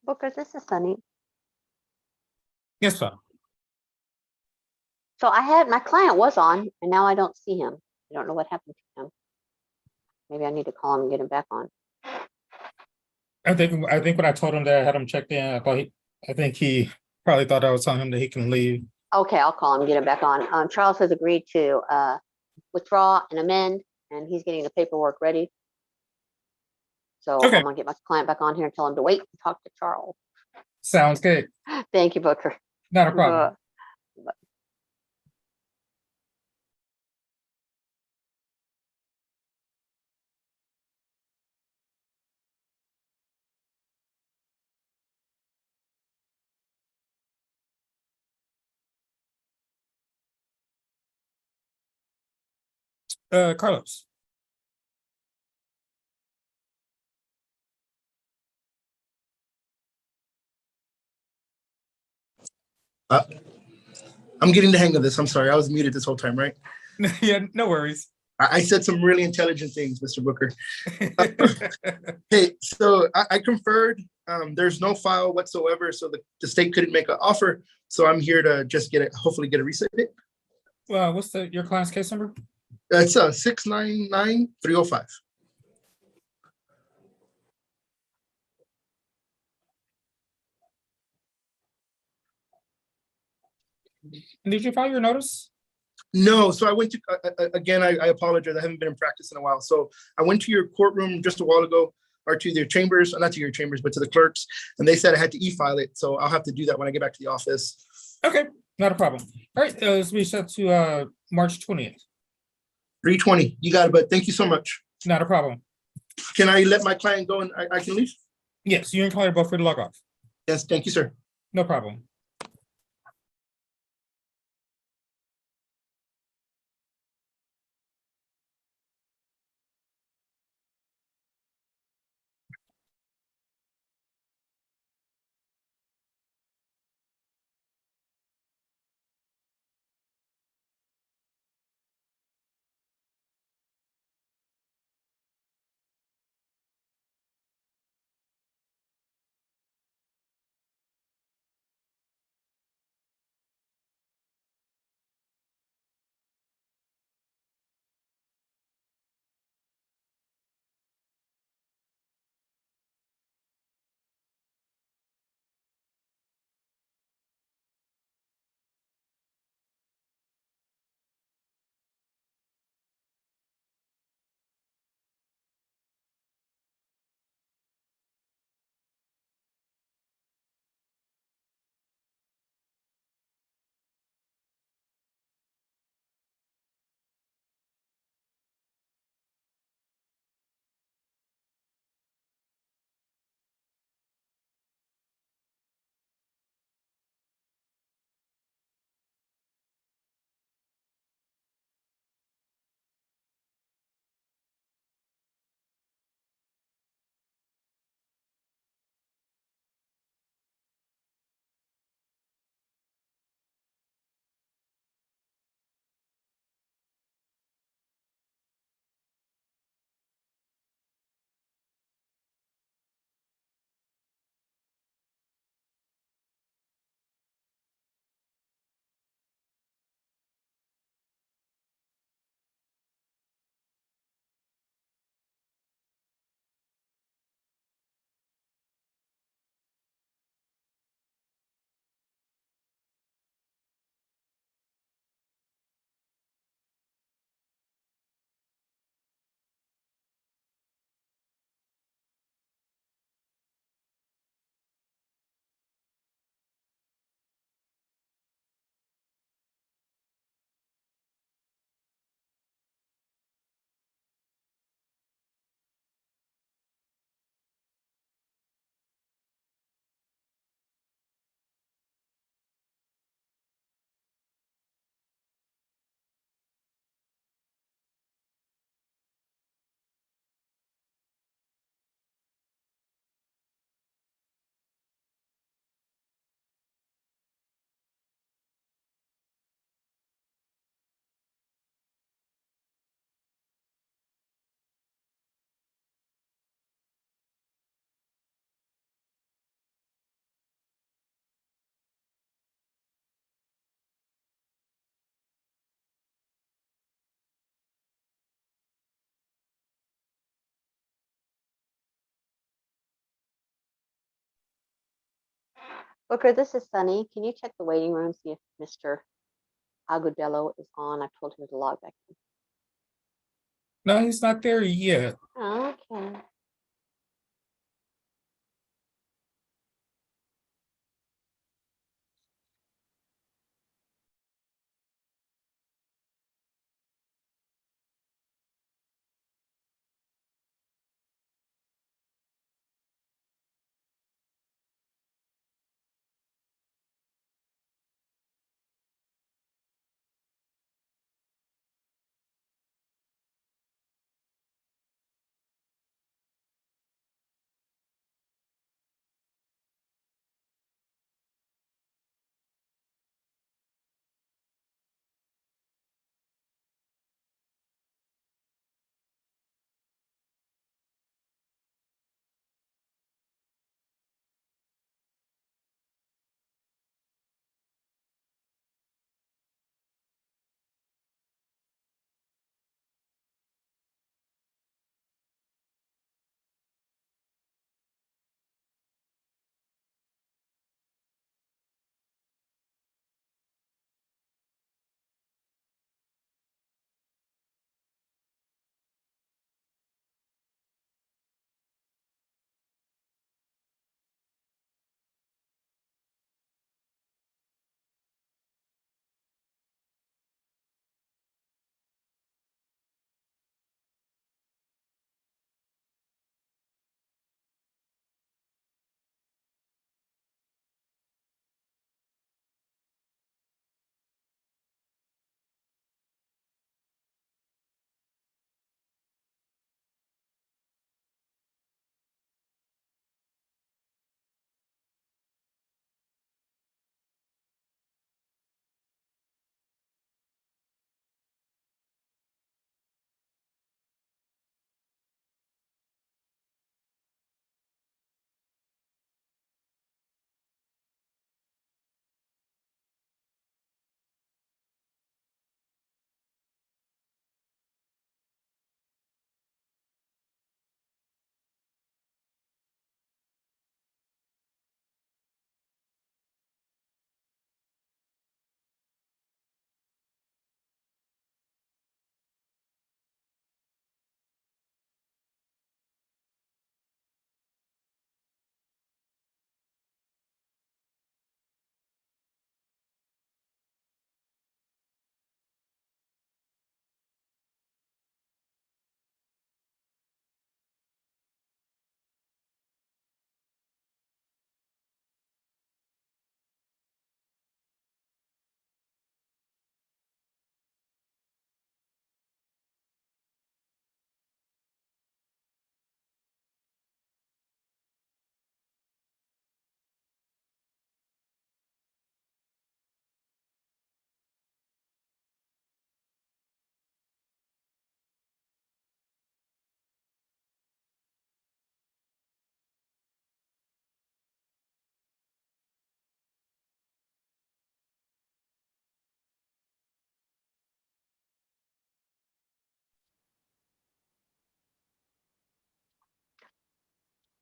Booker, this is Sunny. Yes, sir. So my client was on and now I don't see him. I don't know what happened to him. Maybe I need to call him and get him back on. I think when I told him that I had him checked in, I think he probably thought I was telling him that he can leave. Okay, I'll call him and get him back on. Charles has agreed to withdraw and amend, and he's getting the paperwork ready. So Okay. I'm gonna get my client back on here and tell him to wait and talk to Charles. Sounds good. Thank you, Booker. Not a problem. Carlos. I'm getting the hang of this. I'm sorry. I was muted this whole time, right? Yeah, no worries. I said some really intelligent things, Mr. Booker. Hey, so I conferred. There's no file whatsoever, so the state couldn't make an offer. So I'm here to just hopefully get a reset date. Well, what's your client's case number? It's 699-305. Did you file your notice? No, so I went to, again, I apologize. I haven't been in practice in a while. So I went to your courtroom just a while ago, or to their chambers, not to your chambers, but to the clerks. And they said I had to e-file it. So I'll have to do that when I get back to the office. Okay, not a problem. All right, let's be set to March 20th. 320. You got it, but thank you so much. Not a problem. Can I let my client go and I can leave? Yes, you and client are both free to log off. Yes, thank you, sir. No problem. Booker, this is Sunny. Can you check the waiting room, see if Mr. Agudelo is on? I told him to log back in. No, he's not there yet. Okay.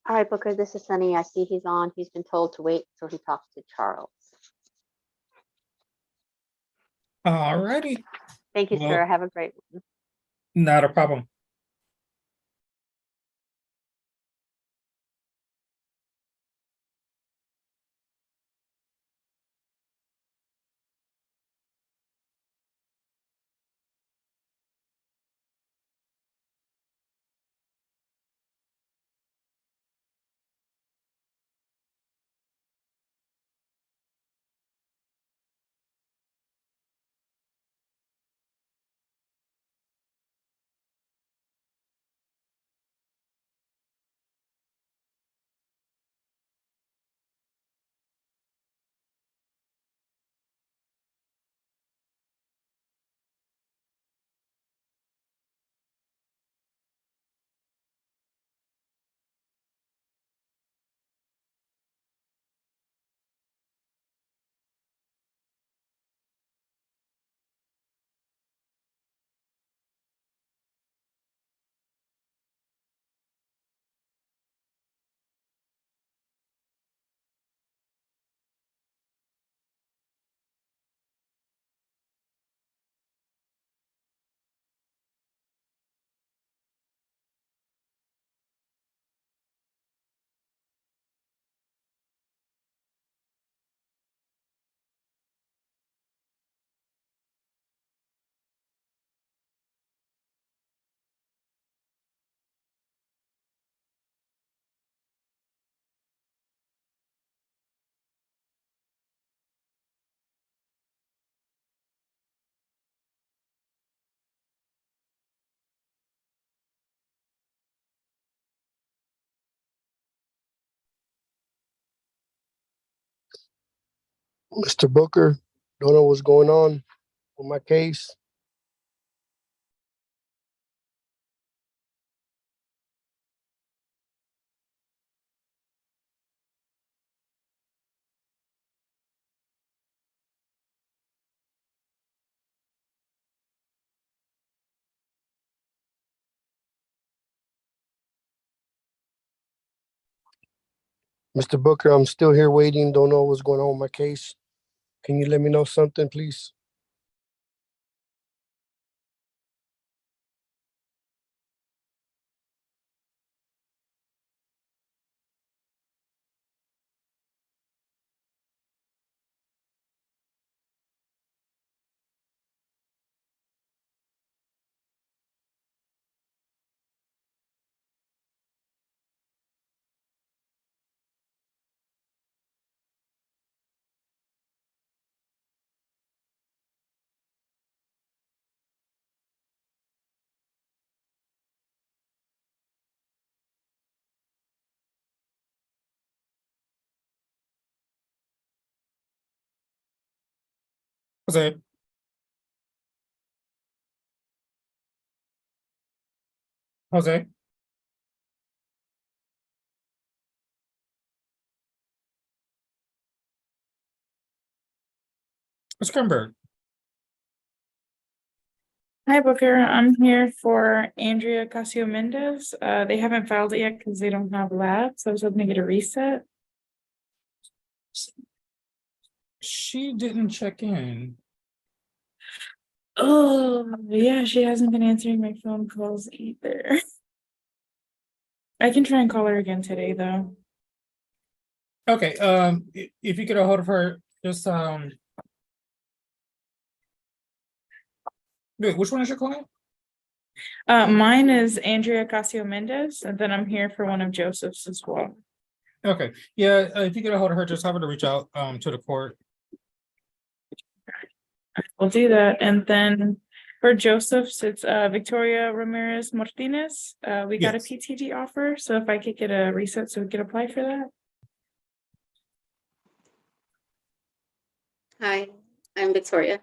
All right, Booker, this is Sunny. I see he's on. He's been told to wait till he talks to Charles. Alrighty, Thank you, Well- sir. Have a great one. not a problem. Mr. Booker, don't know what's going on with my case. Mr. Booker, I'm still here waiting. Don't know what's going on with my case. Can you let me know something, please? Jose, Jose, Ms. Kronberg. Hi, Booker. I'm here for Andrea Casio Mendez. They haven't filed it yet because they don't have labs. So I was hoping to get a reset. She didn't check in. Oh, yeah, she hasn't been answering my phone calls either. I can try and call her again today, though. Okay, if you get a hold of her, just wait, which one is your client? Mine is Andrea Casio Mendez, and then I'm here for one of Joseph's as well. Okay, yeah, if you get a hold of her, just have her to reach out to the court. I'll do that. And then for Joseph's, it's Victoria Ramirez Martinez. We got a Yes. PTG offer, so if I could get a reset so we could apply for that. Hi, I'm Victoria.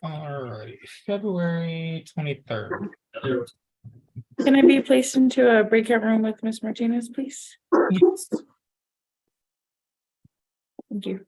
All right, February 23rd. Can I be placed into a breakout room with Miss Martinez, please? Yes. Thank you.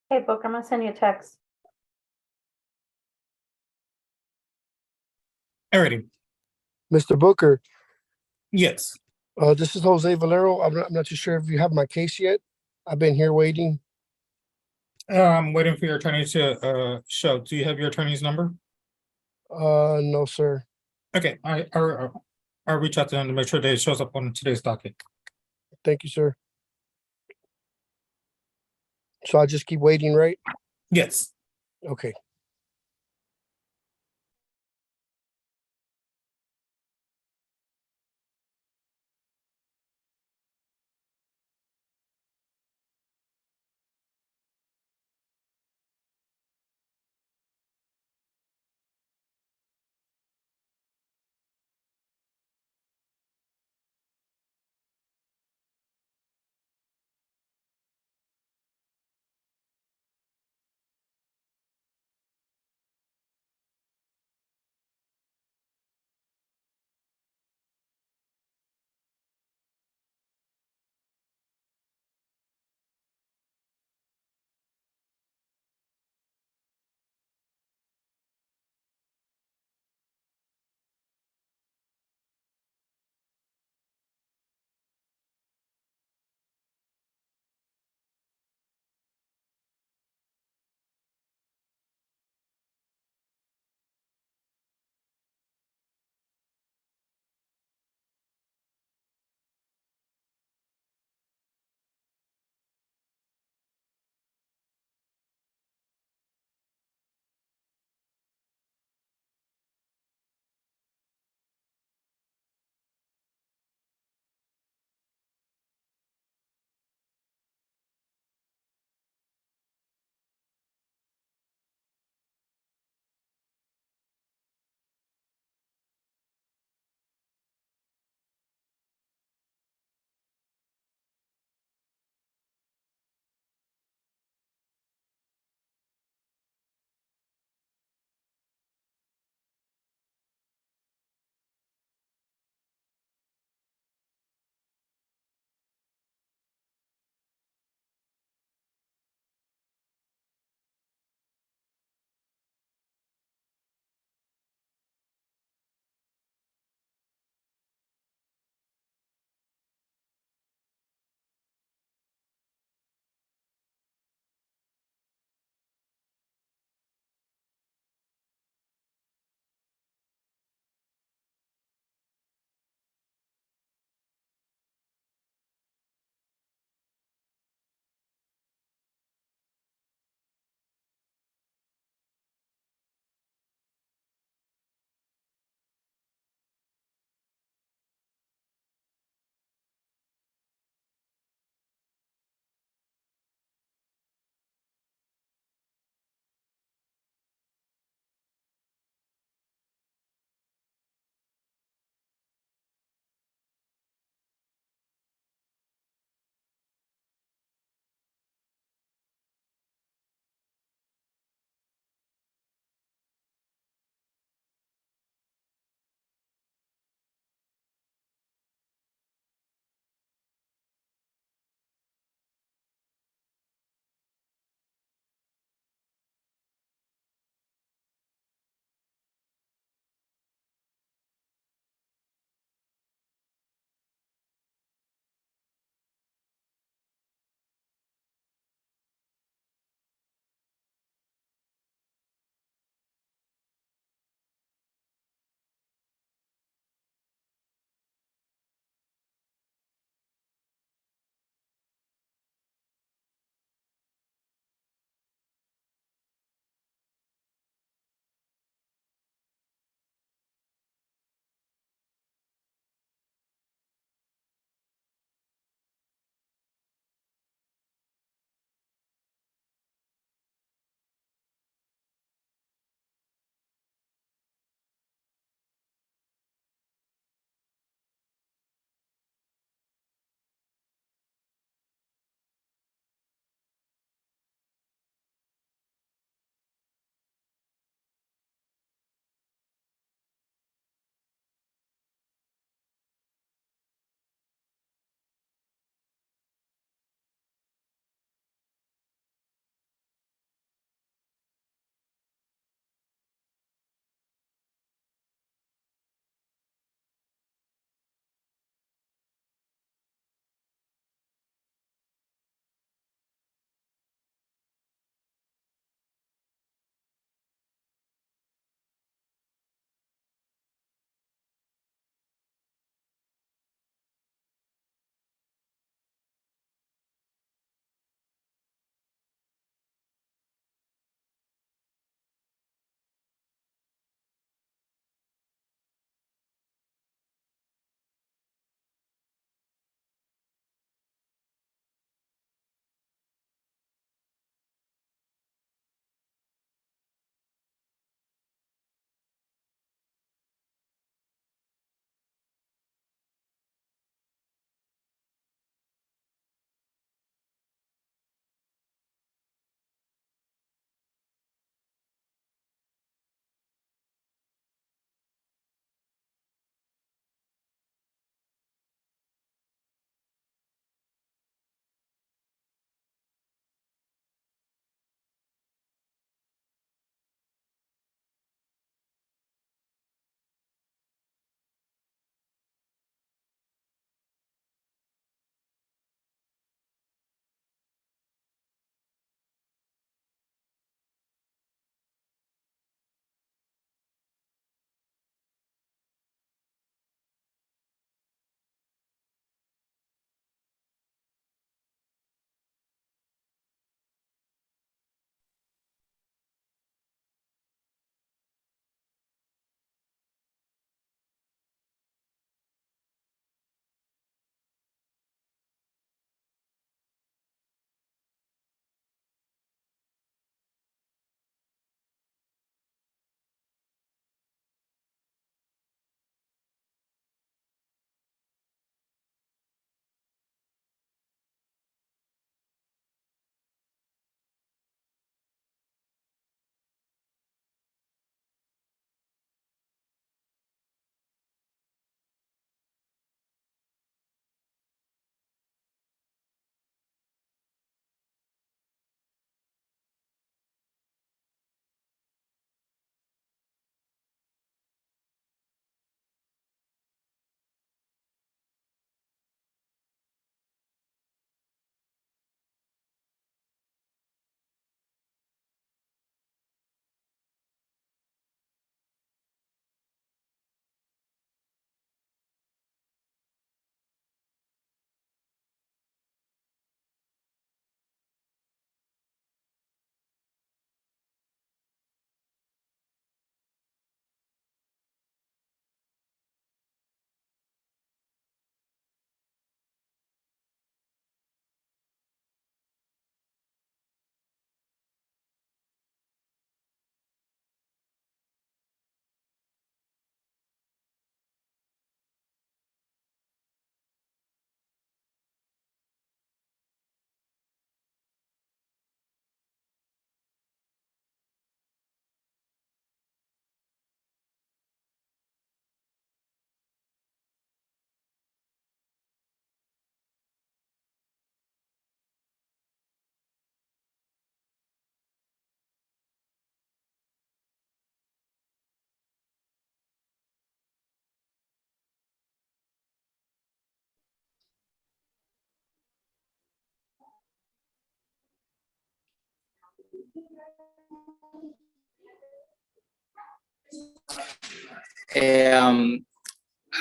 Hey, Book, I'm gonna send you a text. Alrighty, Mr. Booker, yes. this is Jose Valero. I'm not too sure if you have my case yet. I've been here waiting. I'm waiting for your attorney to show. Do you have your attorney's number? No, sir. Okay, I'll reach out to them to make sure that it shows up on today's docket. Thank you, sir. So I just keep waiting, right? Yes. Okay.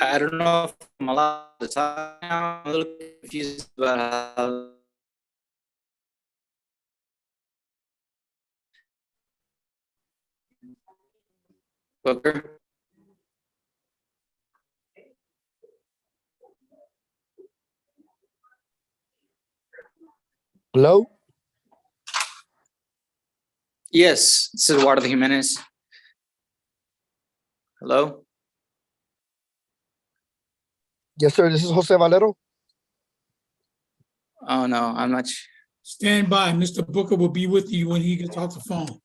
I don't know if I'm allowed to talk now. I'm a little confused about how. Booker. Hello? Yes, this is Eduardo Jimenez. Hello? Yes, sir. This is Jose Valero. Oh, no, I'm not. Stand by. Mr. Booker will be with you when he gets off the phone.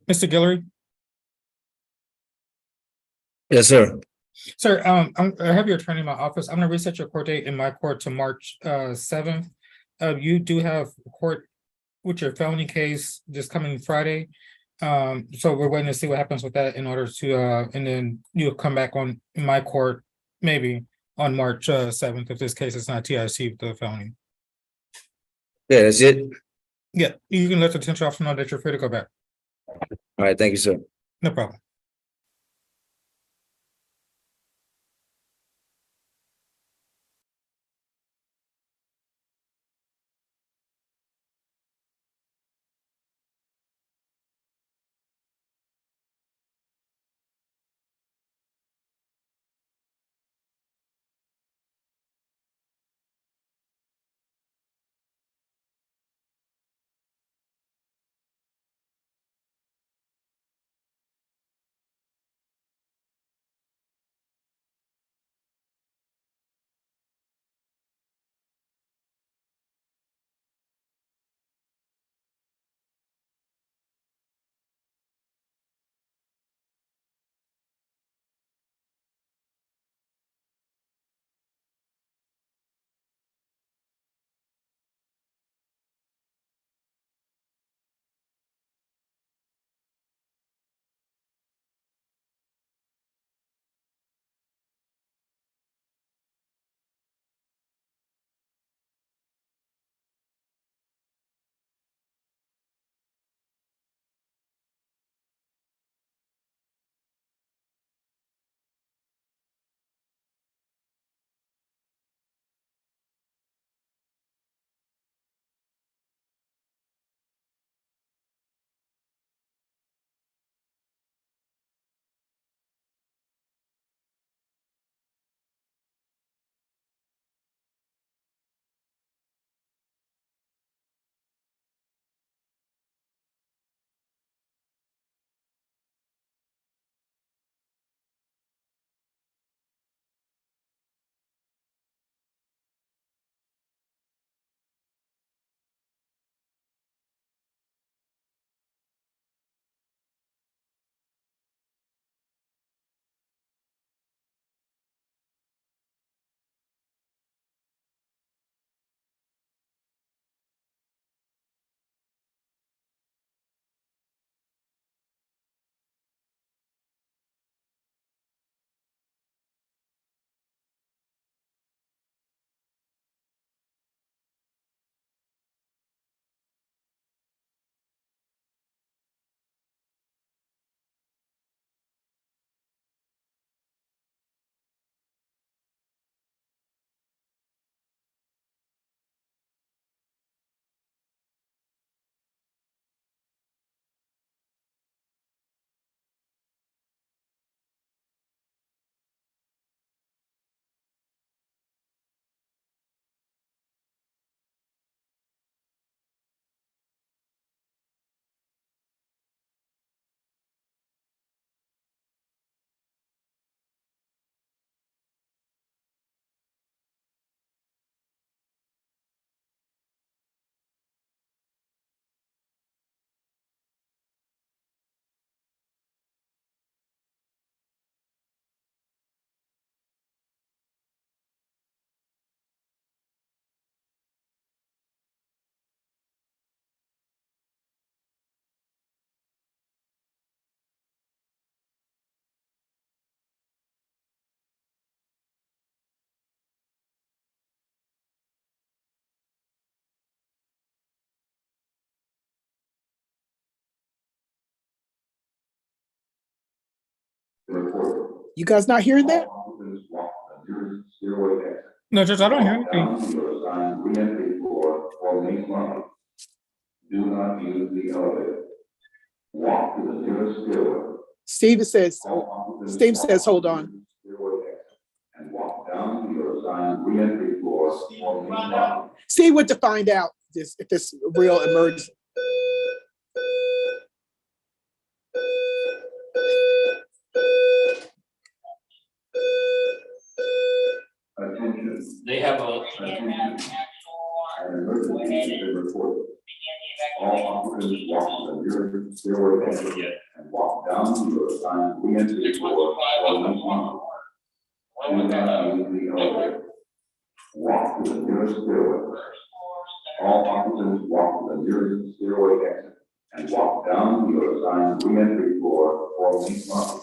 Mr. Guillory? Yes, sir. Sir, I have your attorney in my office. I'm gonna reset your court date in my court to March 7th. You do have court with your felony case this coming Friday. So we're waiting to see what happens with that in order to and then you'll come back on in my court, maybe on March 7th, if this case is not TIC with the felony. Yeah, that's it. Yeah, you can let the detention officer know that you're free to go back. All right, thank you, sir. No problem. You guys not hearing that? No, Judge, I don't hear anything. Steve says, hold on. Steve went to find out if it's a real emergency. They have a. All occupants walk to the nearest stairway exit and walk down to your assigned re-entry floor or main lobby.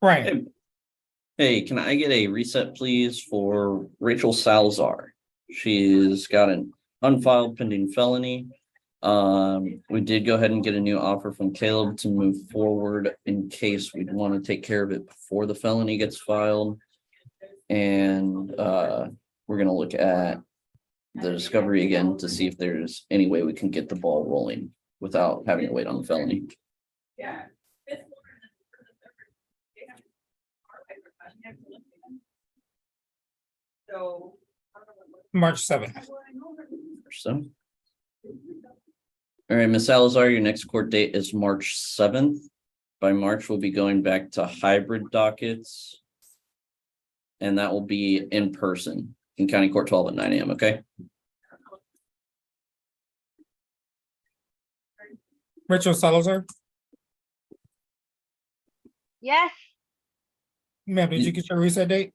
Brian, Hey, can I get a reset, please, for Rachel Salazar? She's got an unfiled pending felony. We did go ahead and get a new offer from Caleb to move forward in case we'd want to take care of it before the felony gets filed. And we're gonna look at the discovery again to see if there's any way we can get the ball rolling without having to wait on the felony. Yeah. So. March 7th. So. All right, Ms. Salazar, your next court date is March 7th. By March, we'll be going back to hybrid dockets. And that will be in person in County Court 12 at 9 a.m., okay? Rachel Salazar, Yes, ma'am, did you get your reset date?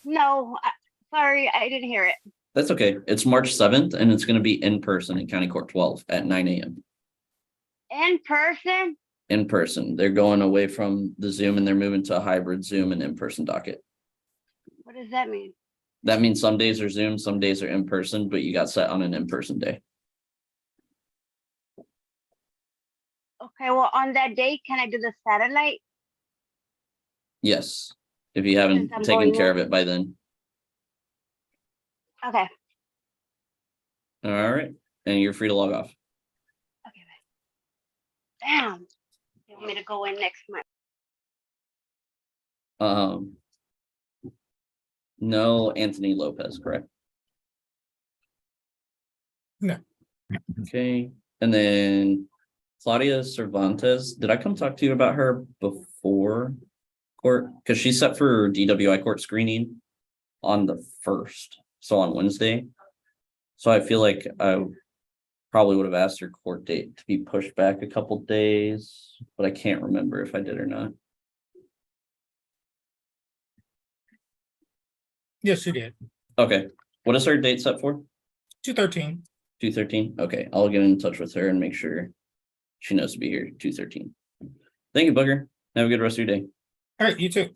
no, sorry, I didn't hear it. That's okay. It's March 7th and it's going to be in person in County Court 12 at 9 a.m. In person? In person. They're going away from the Zoom and they're moving to a hybrid Zoom and in-person docket. What does that mean? That means some days are Zoom, some days are in person, but you got set on an in-person day. Okay, well, on that day, can I do the satellite? Yes, if you haven't Since I'm taken going care in. of it by then. Okay, All right, and you're free to log off. damn. You want me to go in next month? No, Anthony Lopez, correct? No. Okay, and then Claudia Cervantes, did I come talk to you about her before court? Because she's set for DWI court screening on the 1st, so on Wednesday. So I feel like I probably would have asked her court date to be pushed back a couple days, but I can't remember if I did or not. Yes, you did. Okay, what is her date set for? 2/13. 2/13. Okay, I'll get in touch with her and make sure she knows to be here 2/13. Thank you, Booker. Have a good rest of your day. All right, you too.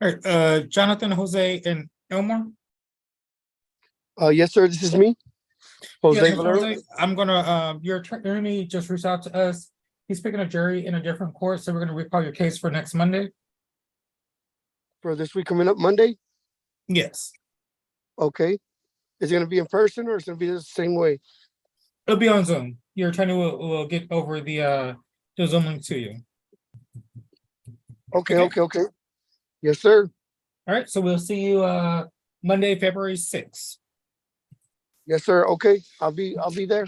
All right, Jonathan, Jose, and Elmore. Yes, sir, this is me. Jose Yes, Valero. Jose, I'm gonna, your attorney just reached out to us. He's picking a jury in a different court, so we're gonna recall your case for next Monday. For this week coming up Monday? Yes, Okay. Is it gonna be in person or is it gonna be the same way? it'll be on Zoom. Your attorney will get over the Zoom link to you. Okay. Yes, sir. All right, so we'll see you Monday, February 6th. Yes, sir. Okay, I'll be there.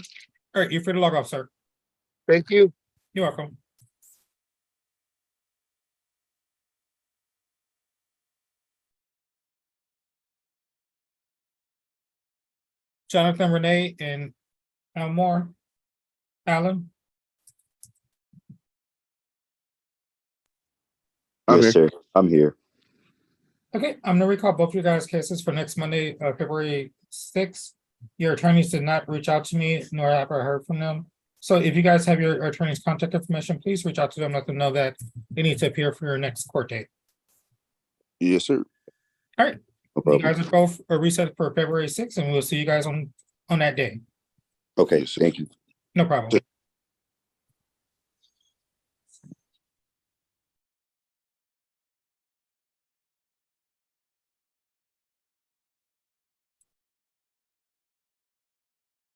All right, you're free to log off, sir. Thank you. You're welcome. Jonathan, Renee, and Elmore. Alan. Yes, sir. I'm here. Okay, I'm gonna recall both of you guys' cases for next Monday, February 6th. Your attorneys did not reach out to me, nor have I heard from them. So if you guys have your attorney's contact information, please reach out to them, let them know that they need to appear for your next court date. Yes, sir. All right, No you problem. guys are both reset for February 6th, and we'll see you guys on that day. Okay, thank you. No problem.